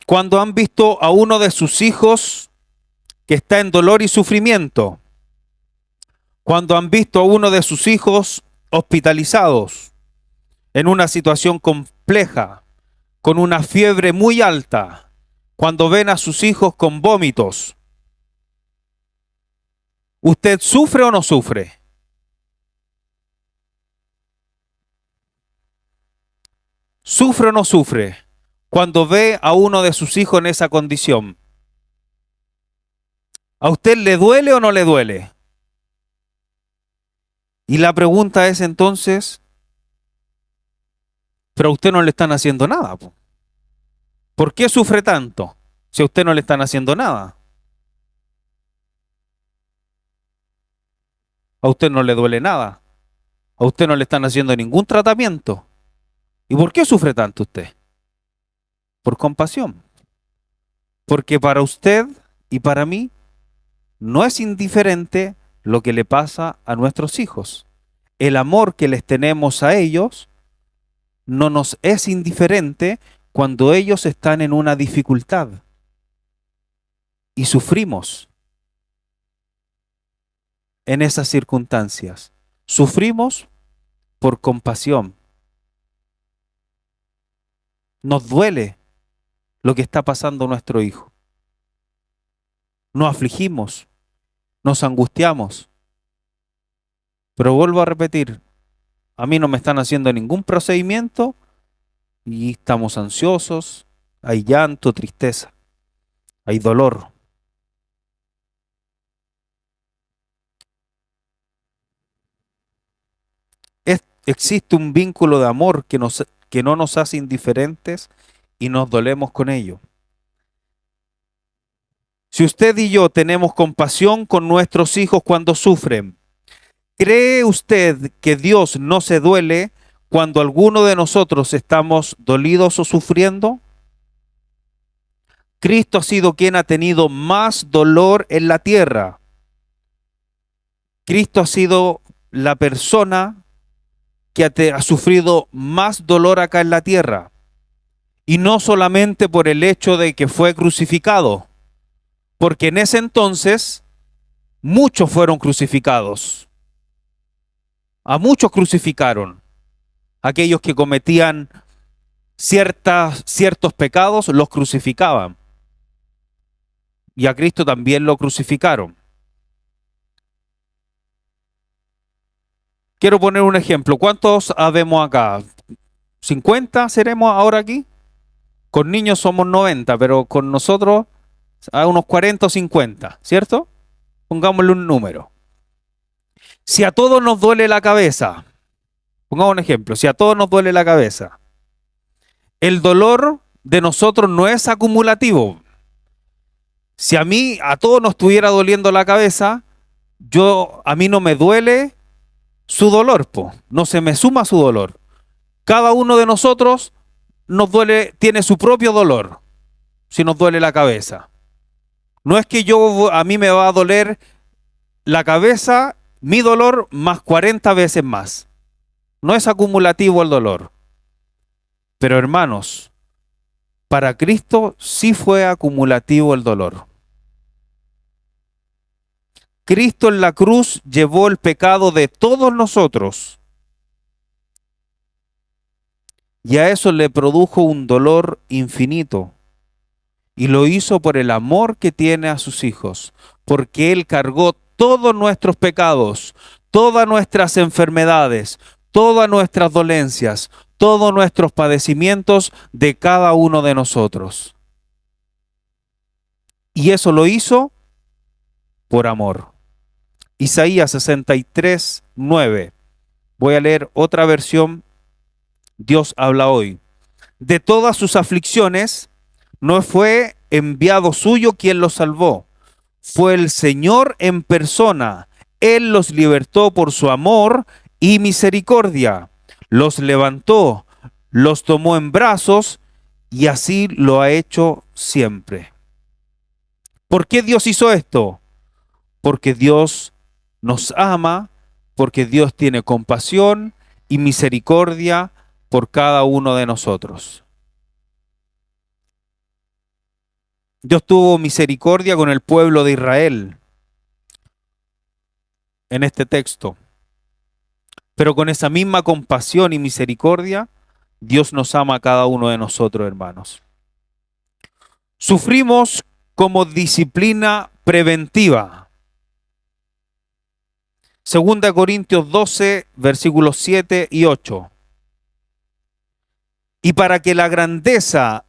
Cuando han visto a uno de sus hijos que está en dolor y sufrimiento, cuando han visto a uno de sus hijos hospitalizados en una situación compleja, con una fiebre muy alta, cuando ven a sus hijos con vómitos, ¿usted sufre o no sufre? ¿Sufre o no sufre cuando ve a uno de sus hijos en esa condición? ¿A usted le duele o no le duele? Y la pregunta es entonces, pero a usted no le están haciendo nada, po. ¿Por qué sufre tanto si a usted no le están haciendo nada? A usted no le duele nada. A usted no le están haciendo ningún tratamiento. ¿Y por qué sufre tanto usted? Por compasión. Porque para usted y para mí no es indiferente lo que le pasa a nuestros hijos. El amor que les tenemos a ellos no nos es indiferente cuando ellos están en una dificultad y sufrimos en esas circunstancias. Sufrimos por compasión. Nos duele lo que está pasando a nuestro hijo. Nos afligimos, nos angustiamos. Pero vuelvo a repetir, a mí no me están haciendo ningún procedimiento y estamos ansiosos, hay llanto, tristeza, hay dolor. Existe un vínculo de amor que no nos hace indiferentes y nos dolemos con ello. Si usted y yo tenemos compasión con nuestros hijos cuando sufren, ¿cree usted que Dios no se duele cuando alguno de nosotros estamos dolidos o sufriendo? Cristo ha sido quien ha tenido más dolor en la tierra. Cristo ha sido la persona que ha sufrido más dolor acá en la tierra. Y no solamente por el hecho de que fue crucificado, porque en ese entonces muchos fueron crucificados. A muchos crucificaron. Aquellos que cometían ciertos pecados los crucificaban. Y a Cristo también lo crucificaron. Quiero poner un ejemplo. ¿Cuántos habemos acá? ¿50 seremos ahora aquí? Con niños somos 90, pero con nosotros a unos 40 o 50, ¿cierto? Pongámosle un número. Si a todos nos duele la cabeza, pongamos un ejemplo, si a todos nos duele la cabeza, el dolor de nosotros no es acumulativo. Si a todos nos estuviera doliendo la cabeza, a mí no me duele su dolor, po. No se me suma su dolor. Cada uno de nosotros nos duele, tiene su propio dolor, si nos duele la cabeza. No es que a mí me va a doler la cabeza, mi dolor más 40 veces más. No es acumulativo el dolor. Pero hermanos, para Cristo sí fue acumulativo el dolor. Cristo en la cruz llevó el pecado de todos nosotros y a eso le produjo un dolor infinito. Y lo hizo por el amor que tiene a sus hijos, porque Él cargó todos nuestros pecados, todas nuestras enfermedades, todas nuestras dolencias, todos nuestros padecimientos de cada uno de nosotros. Y eso lo hizo por amor. Isaías 63, 9. Voy a leer otra versión. Dios habla hoy. De todas sus aflicciones, no fue enviado suyo quien los salvó. Fue el Señor en persona. Él los libertó por su amor y misericordia. Los levantó, los tomó en brazos y así lo ha hecho siempre. ¿Por qué Dios hizo esto? Porque Dios nos ama, porque Dios tiene compasión y misericordia por cada uno de nosotros. Dios tuvo misericordia con el pueblo de Israel en este texto. Pero con esa misma compasión y misericordia, Dios nos ama a cada uno de nosotros, hermanos. Sufrimos como disciplina preventiva. 2 Corintios 12, versículos 7 y 8. Y para que la grandeza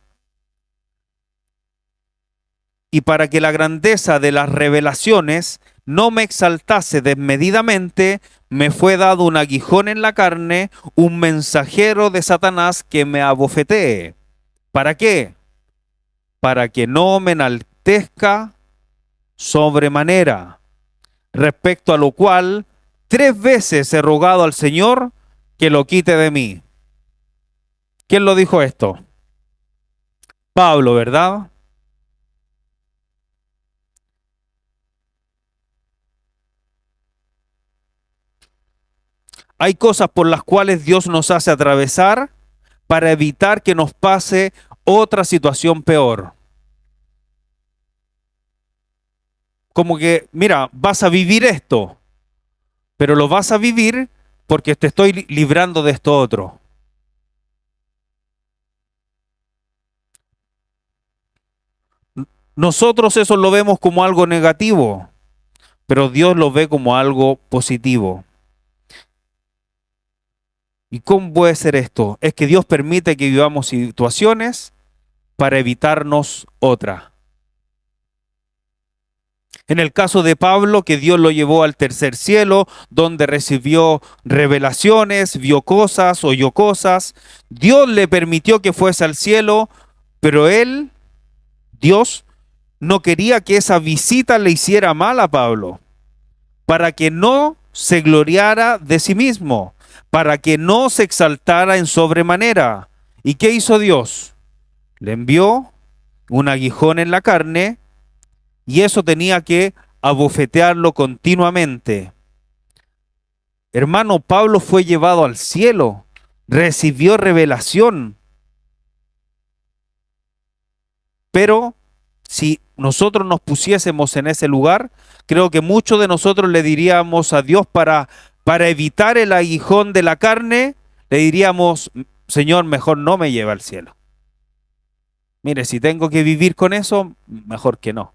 de las revelaciones no me exaltase desmedidamente, me fue dado un aguijón en la carne, un mensajero de Satanás que me abofetee. ¿Para qué? Para que no me enaltezca sobremanera, respecto a lo cual 3 veces he rogado al Señor que lo quite de mí. ¿Quién lo dijo esto? Pablo, ¿verdad? Hay cosas por las cuales Dios nos hace atravesar para evitar que nos pase otra situación peor. Como que, mira, vas a vivir esto, pero lo vas a vivir porque te estoy librando de esto otro. Nosotros eso lo vemos como algo negativo, pero Dios lo ve como algo positivo. ¿Y cómo puede ser esto? Es que Dios permite que vivamos situaciones para evitarnos otra. En el caso de Pablo, que Dios lo llevó al tercer cielo, donde recibió revelaciones, vio cosas, oyó cosas. Dios le permitió que fuese al cielo, pero él, Dios, no quería que esa visita le hiciera mal a Pablo, para que no se gloriara de sí mismo, para que no se exaltara en sobremanera. ¿Y qué hizo Dios? Le envió un aguijón en la carne y eso tenía que abofetearlo continuamente. Hermano, Pablo fue llevado al cielo, recibió revelación, pero si nosotros nos pusiésemos en ese lugar, creo que muchos de nosotros le diríamos a Dios para evitar el aguijón de la carne, le diríamos, Señor, mejor no me lleve al cielo. Mire, si tengo que vivir con eso, mejor que no.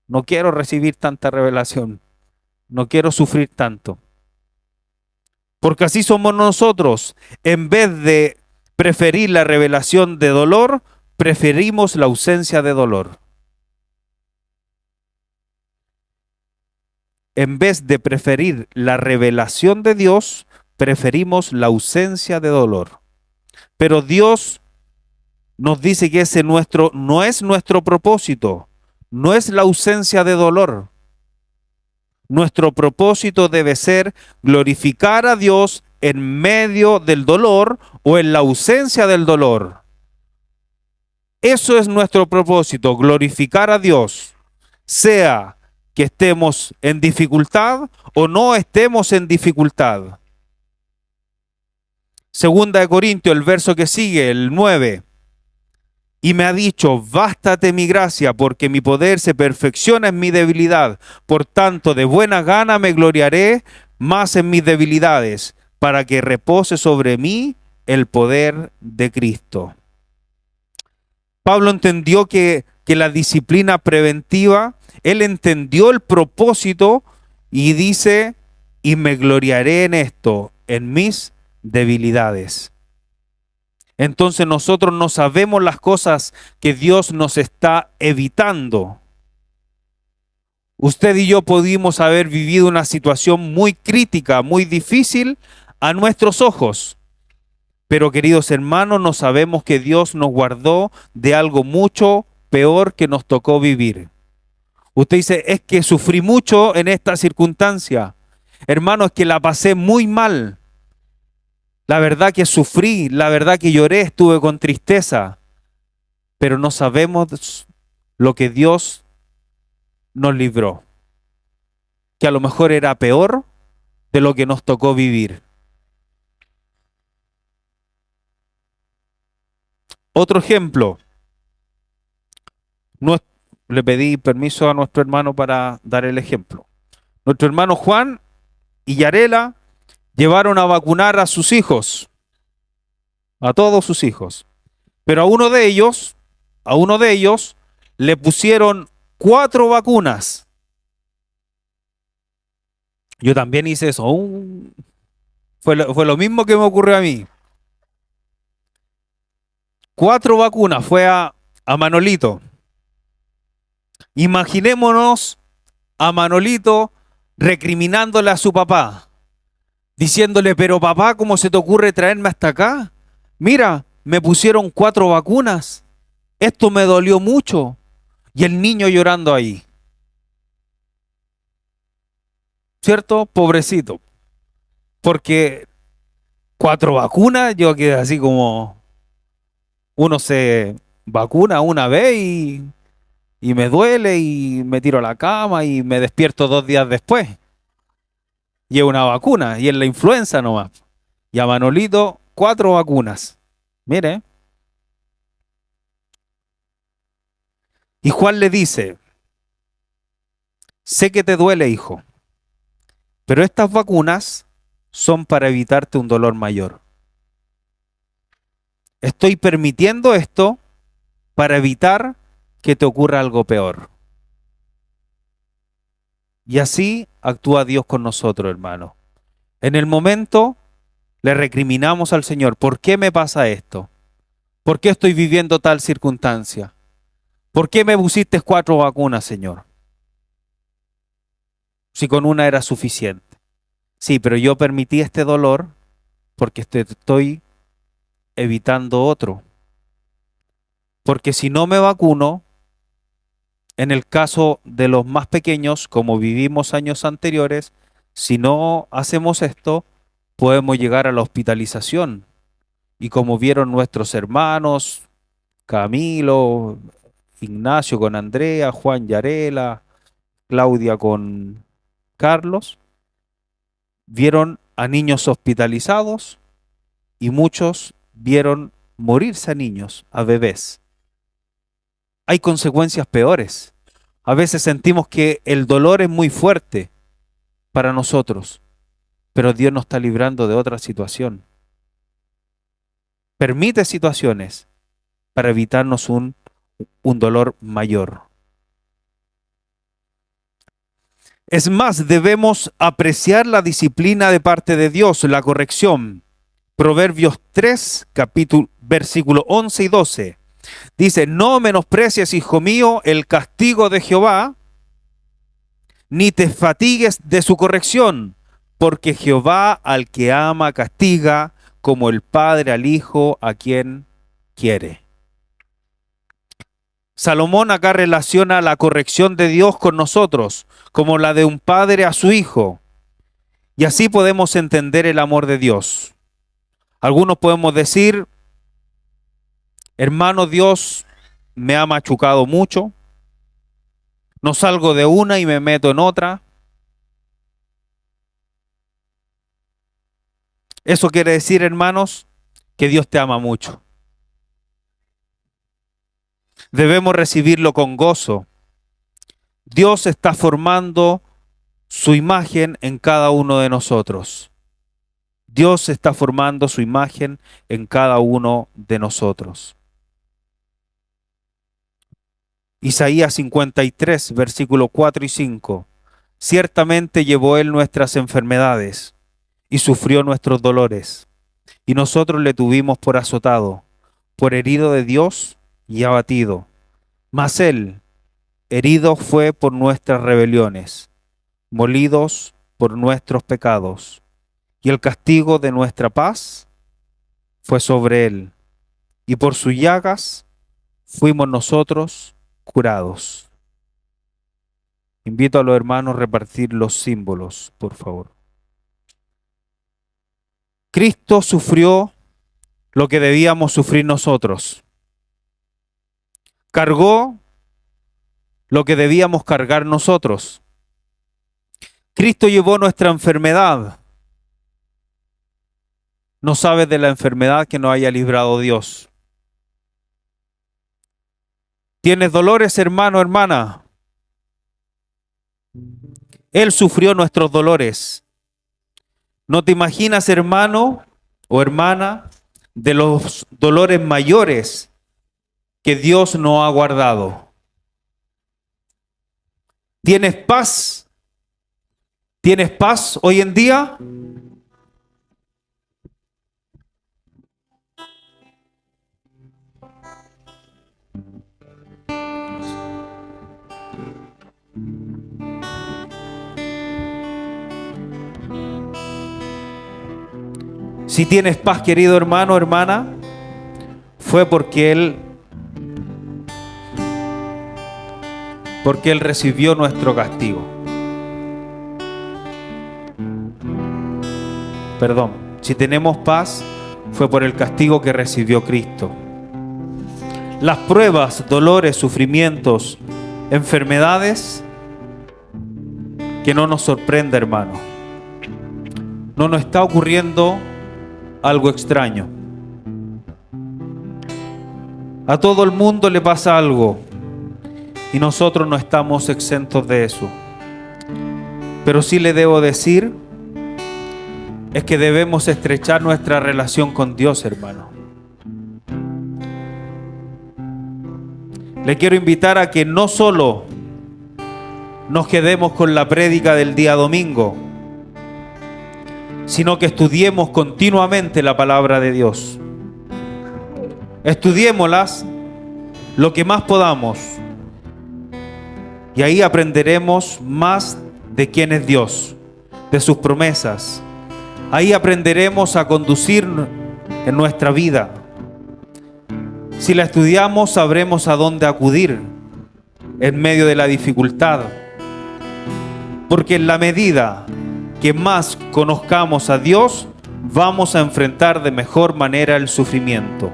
No quiero recibir tanta revelación. No quiero sufrir tanto. Porque así somos nosotros. En vez de preferir la revelación de dolor, preferimos la ausencia de dolor. En vez de preferir la revelación de Dios, preferimos la ausencia de dolor. Pero Dios nos dice que ese no es nuestro propósito, no es la ausencia de dolor. Nuestro propósito debe ser glorificar a Dios en medio del dolor o en la ausencia del dolor. Eso es nuestro propósito, glorificar a Dios, sea que estemos en dificultad o no estemos en dificultad. Segunda de Corintios, el verso que sigue, el 9. Y me ha dicho, bástate mi gracia, porque mi poder se perfecciona en mi debilidad. Por tanto, de buena gana me gloriaré más en mis debilidades, para que repose sobre mí el poder de Cristo. Pablo entendió que la disciplina preventiva, él entendió el propósito y dice, y me gloriaré en esto, en mis debilidades. Entonces nosotros no sabemos las cosas que Dios nos está evitando. Usted y yo pudimos haber vivido una situación muy crítica, muy difícil a nuestros ojos. Pero queridos hermanos, no sabemos que Dios nos guardó de algo mucho peor que nos tocó vivir. Usted dice, es que sufrí mucho en esta circunstancia. Hermano, es que la pasé muy mal. La verdad que sufrí, la verdad que lloré, estuve con tristeza. Pero no sabemos lo que Dios nos libró. Que a lo mejor era peor de lo que nos tocó vivir. Otro ejemplo. Le pedí permiso a nuestro hermano para dar el ejemplo. Nuestro hermano Juan y Yarela llevaron a vacunar a sus hijos, a todos sus hijos. Pero a uno de ellos le pusieron 4 vacunas. Yo también hice eso. Fue lo mismo que me ocurrió a mí. 4 vacunas, fue a Manolito. Imaginémonos a Manolito recriminándole a su papá, diciéndole, pero papá, ¿cómo se te ocurre traerme hasta acá? Mira, me pusieron 4 vacunas, esto me dolió mucho. Y el niño llorando ahí, ¿cierto? Pobrecito, porque 4 vacunas, yo quedé así como, uno se vacuna una vez y me duele y me tiro a la cama y me despierto 2 días después. Y es una vacuna, y es la influenza nomás. Y a Manolito, 4 vacunas. Mire. Y Juan le dice, sé que te duele, hijo, pero estas vacunas son para evitarte un dolor mayor. Estoy permitiendo esto para evitar que te ocurra algo peor. Y así actúa Dios con nosotros, hermano. En el momento le recriminamos al Señor, ¿por qué me pasa esto? ¿Por qué estoy viviendo tal circunstancia? ¿Por qué me pusiste 4 vacunas, Señor? Si con una era suficiente. Sí, pero yo permití este dolor porque estoy evitando otro. Porque si no me vacuno, en el caso de los más pequeños, como vivimos años anteriores, si no hacemos esto, podemos llegar a la hospitalización. Y como vieron nuestros hermanos, Camilo, Ignacio con Andrea, Juan Yarela, Claudia con Carlos, vieron a niños hospitalizados y muchos vieron morirse a niños, a bebés. Hay consecuencias peores. A veces sentimos que el dolor es muy fuerte para nosotros, pero Dios nos está librando de otra situación. Permite situaciones para evitarnos un dolor mayor. Es más, debemos apreciar la disciplina de parte de Dios, la corrección. Proverbios 3, capítulo, versículo 11 y 12. Dice, no menosprecies, hijo mío, el castigo de Jehová, ni te fatigues de su corrección, porque Jehová al que ama castiga, como el padre al hijo a quien quiere. Salomón acá relaciona la corrección de Dios con nosotros, como la de un padre a su hijo. Y así podemos entender el amor de Dios. Algunos podemos decir, hermano, Dios me ha machucado mucho, no salgo de una y me meto en otra. Eso quiere decir, hermanos, que Dios te ama mucho. Debemos recibirlo con gozo. Dios está formando su imagen en cada uno de nosotros. Dios está formando su imagen en cada uno de nosotros. Isaías 53, versículos 4 y 5. Ciertamente llevó Él nuestras enfermedades y sufrió nuestros dolores, y nosotros le tuvimos por azotado, por herido de Dios y abatido. Mas Él, herido fue por nuestras rebeliones, molidos por nuestros pecados, y el castigo de nuestra paz fue sobre Él, y por sus llagas fuimos nosotros curados. Invito a los hermanos a repartir los símbolos, por favor. Cristo sufrió lo que debíamos sufrir nosotros. Cargó lo que debíamos cargar nosotros. Cristo llevó nuestra enfermedad. No sabes de la enfermedad que nos haya librado Dios. ¿Tienes dolores, hermano, hermana? Él sufrió nuestros dolores. ¿No te imaginas, hermano o hermana, de los dolores mayores que Dios nos ha guardado? ¿Tienes paz? ¿Tienes paz hoy en día? Si tienes paz, querido hermano, hermana, fue porque Él recibió nuestro castigo. Perdón, si tenemos paz, fue por el castigo que recibió Cristo. Las pruebas, dolores, sufrimientos, enfermedades, que no nos sorprenda, hermano. No nos está ocurriendo algo extraño. A todo el mundo le pasa algo y nosotros no estamos exentos de eso. Pero sí le debo decir es que debemos estrechar nuestra relación con Dios, hermano. Le quiero invitar a que no solo nos quedemos con la prédica del día domingo, sino que estudiemos continuamente la palabra de Dios. Estudiémoslas lo que más podamos. Y ahí aprenderemos más de quién es Dios, de sus promesas. Ahí aprenderemos a conducir en nuestra vida. Si la estudiamos, sabremos a dónde acudir en medio de la dificultad. Porque en la medida que más conozcamos a Dios, vamos a enfrentar de mejor manera el sufrimiento.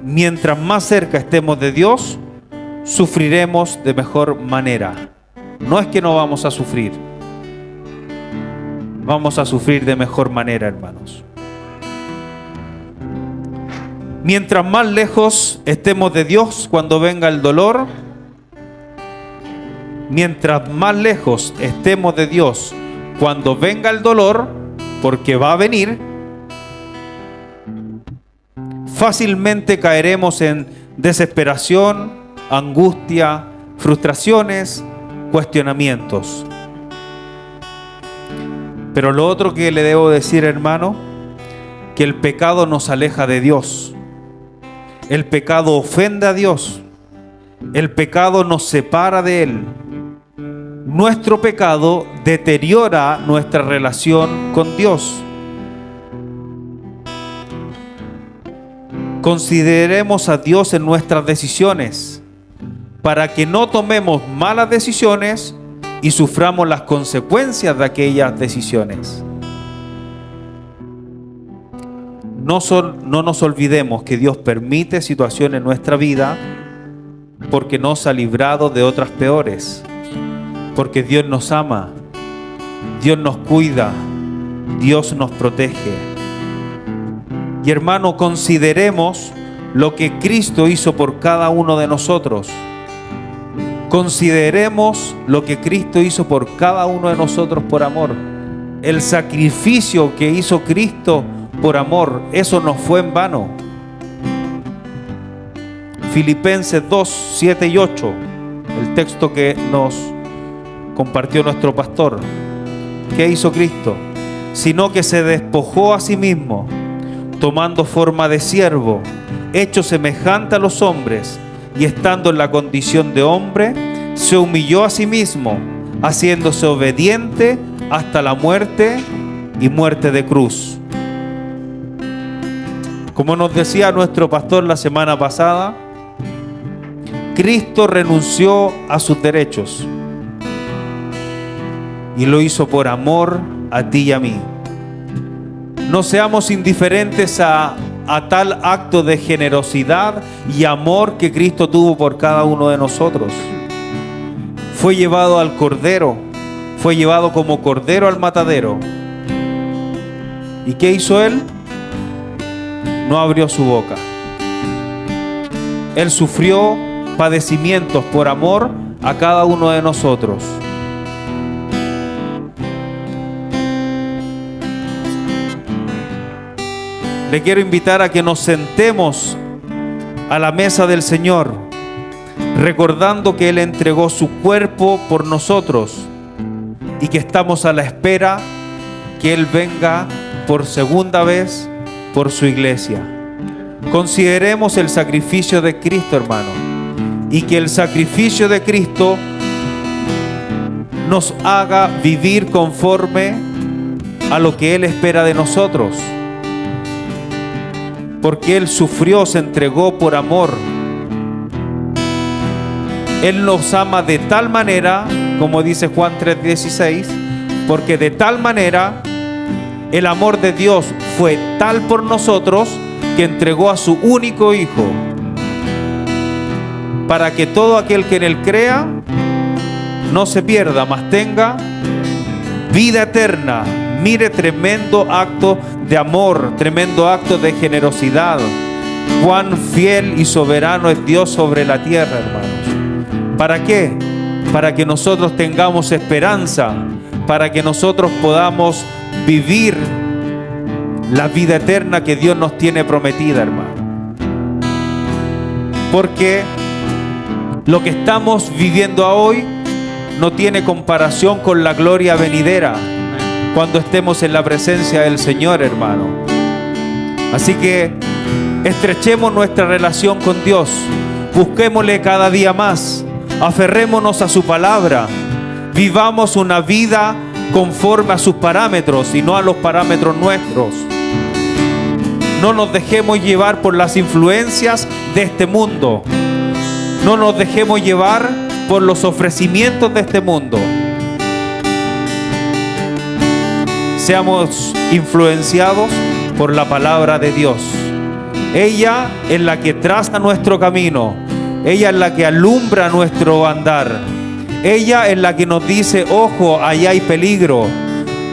Mientras más cerca estemos de Dios, sufriremos de mejor manera. No es que no vamos a sufrir, vamos a sufrir de mejor manera, hermanos. Mientras más lejos estemos de Dios cuando venga el dolor, mientras más lejos estemos de Dios cuando venga el dolor, porque va a venir, fácilmente caeremos en desesperación, angustia, frustraciones, cuestionamientos. Pero lo otro que le debo decir, hermano, que el pecado nos aleja de Dios. El pecado ofende a Dios. El pecado nos separa de Él. Nuestro pecado deteriora nuestra relación con Dios. Consideremos a Dios en nuestras decisiones, para que no tomemos malas decisiones y suframos las consecuencias de aquellas decisiones. No nos olvidemos que Dios permite situaciones en nuestra vida porque nos ha librado de otras peores, porque Dios nos ama, Dios nos cuida, Dios nos protege. Y hermano, consideremos lo que Cristo hizo por cada uno de nosotros. Consideremos lo que Cristo hizo por cada uno de nosotros por amor. El sacrificio que hizo Cristo por amor, eso no fue en vano. Filipenses 2, 7 y 8, el texto que nos compartió nuestro pastor. ¿Qué hizo Cristo? Sino que se despojó a sí mismo, tomando forma de siervo, hecho semejante a los hombres, y estando en la condición de hombre, se humilló a sí mismo, haciéndose obediente hasta la muerte y muerte de cruz. Como nos decía nuestro pastor la semana pasada, Cristo renunció a sus derechos y lo hizo por amor a ti y a mí. No seamos indiferentes a tal acto de generosidad y amor que Cristo tuvo por cada uno de nosotros. Fue llevado al cordero, fue llevado como cordero al matadero. ¿Y qué hizo Él? No abrió su boca. Él sufrió padecimientos por amor a cada uno de nosotros. Le quiero invitar a que nos sentemos a la mesa del Señor, recordando que Él entregó su cuerpo por nosotros y que estamos a la espera que Él venga por segunda vez por su iglesia. Consideremos el sacrificio de Cristo, hermano, y que el sacrificio de Cristo nos haga vivir conforme a lo que Él espera de nosotros. Porque Él sufrió, se entregó por amor. Él nos ama de tal manera, como dice Juan 3:16, porque de tal manera el amor de Dios fue tal por nosotros que entregó a su único Hijo, para que todo aquel que en Él crea no se pierda, mas tenga vida eterna. Mire, tremendo acto de amor, tremendo acto de generosidad. Cuán fiel y soberano es Dios sobre la tierra, hermanos. ¿Para qué? Para que nosotros tengamos esperanza, para que nosotros podamos vivir la vida eterna que Dios nos tiene prometida, hermano. Porque lo que estamos viviendo hoy no tiene comparación con la gloria venidera, cuando estemos en la presencia del Señor, hermano. Así que estrechemos nuestra relación con Dios, busquémosle cada día más, aferrémonos a su palabra, vivamos una vida conforme a sus parámetros y no a los parámetros nuestros. No nos dejemos llevar por las influencias de este mundo, no nos dejemos llevar por los ofrecimientos de este mundo. Seamos influenciados por la palabra de Dios. Ella es la que traza nuestro camino. Ella es la que alumbra nuestro andar. Ella es la que nos dice: ojo, allá hay peligro,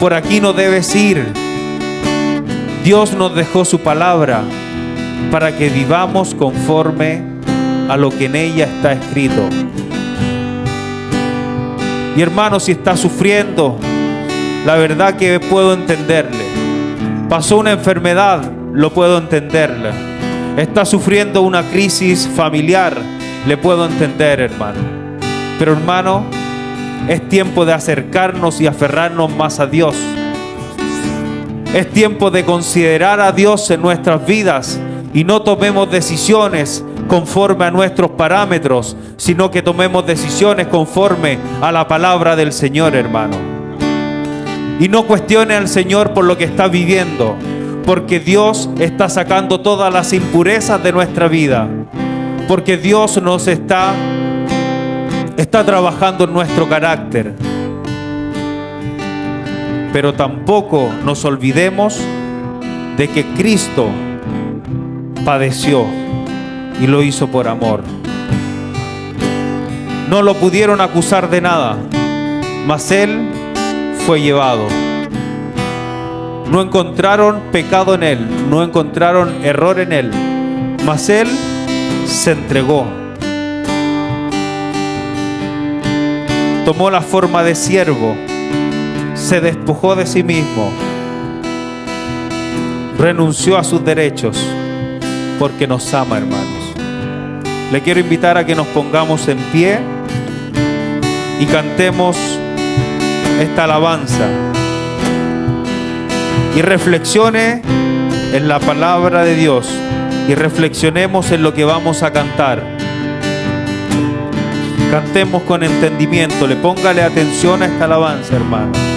por aquí no debes ir. Dios nos dejó su palabra para que vivamos conforme a lo que en ella está escrito. Y hermano, si está sufriendo, la verdad que puedo entenderle. Pasó una enfermedad, lo puedo entenderle. Está sufriendo una crisis familiar, le puedo entender, hermano. Pero hermano, es tiempo de acercarnos y aferrarnos más a Dios. Es tiempo de considerar a Dios en nuestras vidas y no tomemos decisiones conforme a nuestros parámetros, sino que tomemos decisiones conforme a la palabra del Señor, hermano. Y no cuestione al Señor por lo que está viviendo, porque Dios está sacando todas las impurezas de nuestra vida, porque Dios nos está trabajando en nuestro carácter. Pero tampoco nos olvidemos de que Cristo padeció y lo hizo por amor. No lo pudieron acusar de nada, mas Él fue llevado. No encontraron pecado en Él, no encontraron error en Él, mas Él se entregó. Tomó la forma de siervo, se despojó de sí mismo, renunció a sus derechos, porque nos ama, hermanos. Le quiero invitar a que nos pongamos en pie y cantemos esta alabanza y reflexione en la palabra de Dios y reflexionemos en lo que vamos a cantar. Cantemos con entendimiento, póngale atención a esta alabanza, hermano.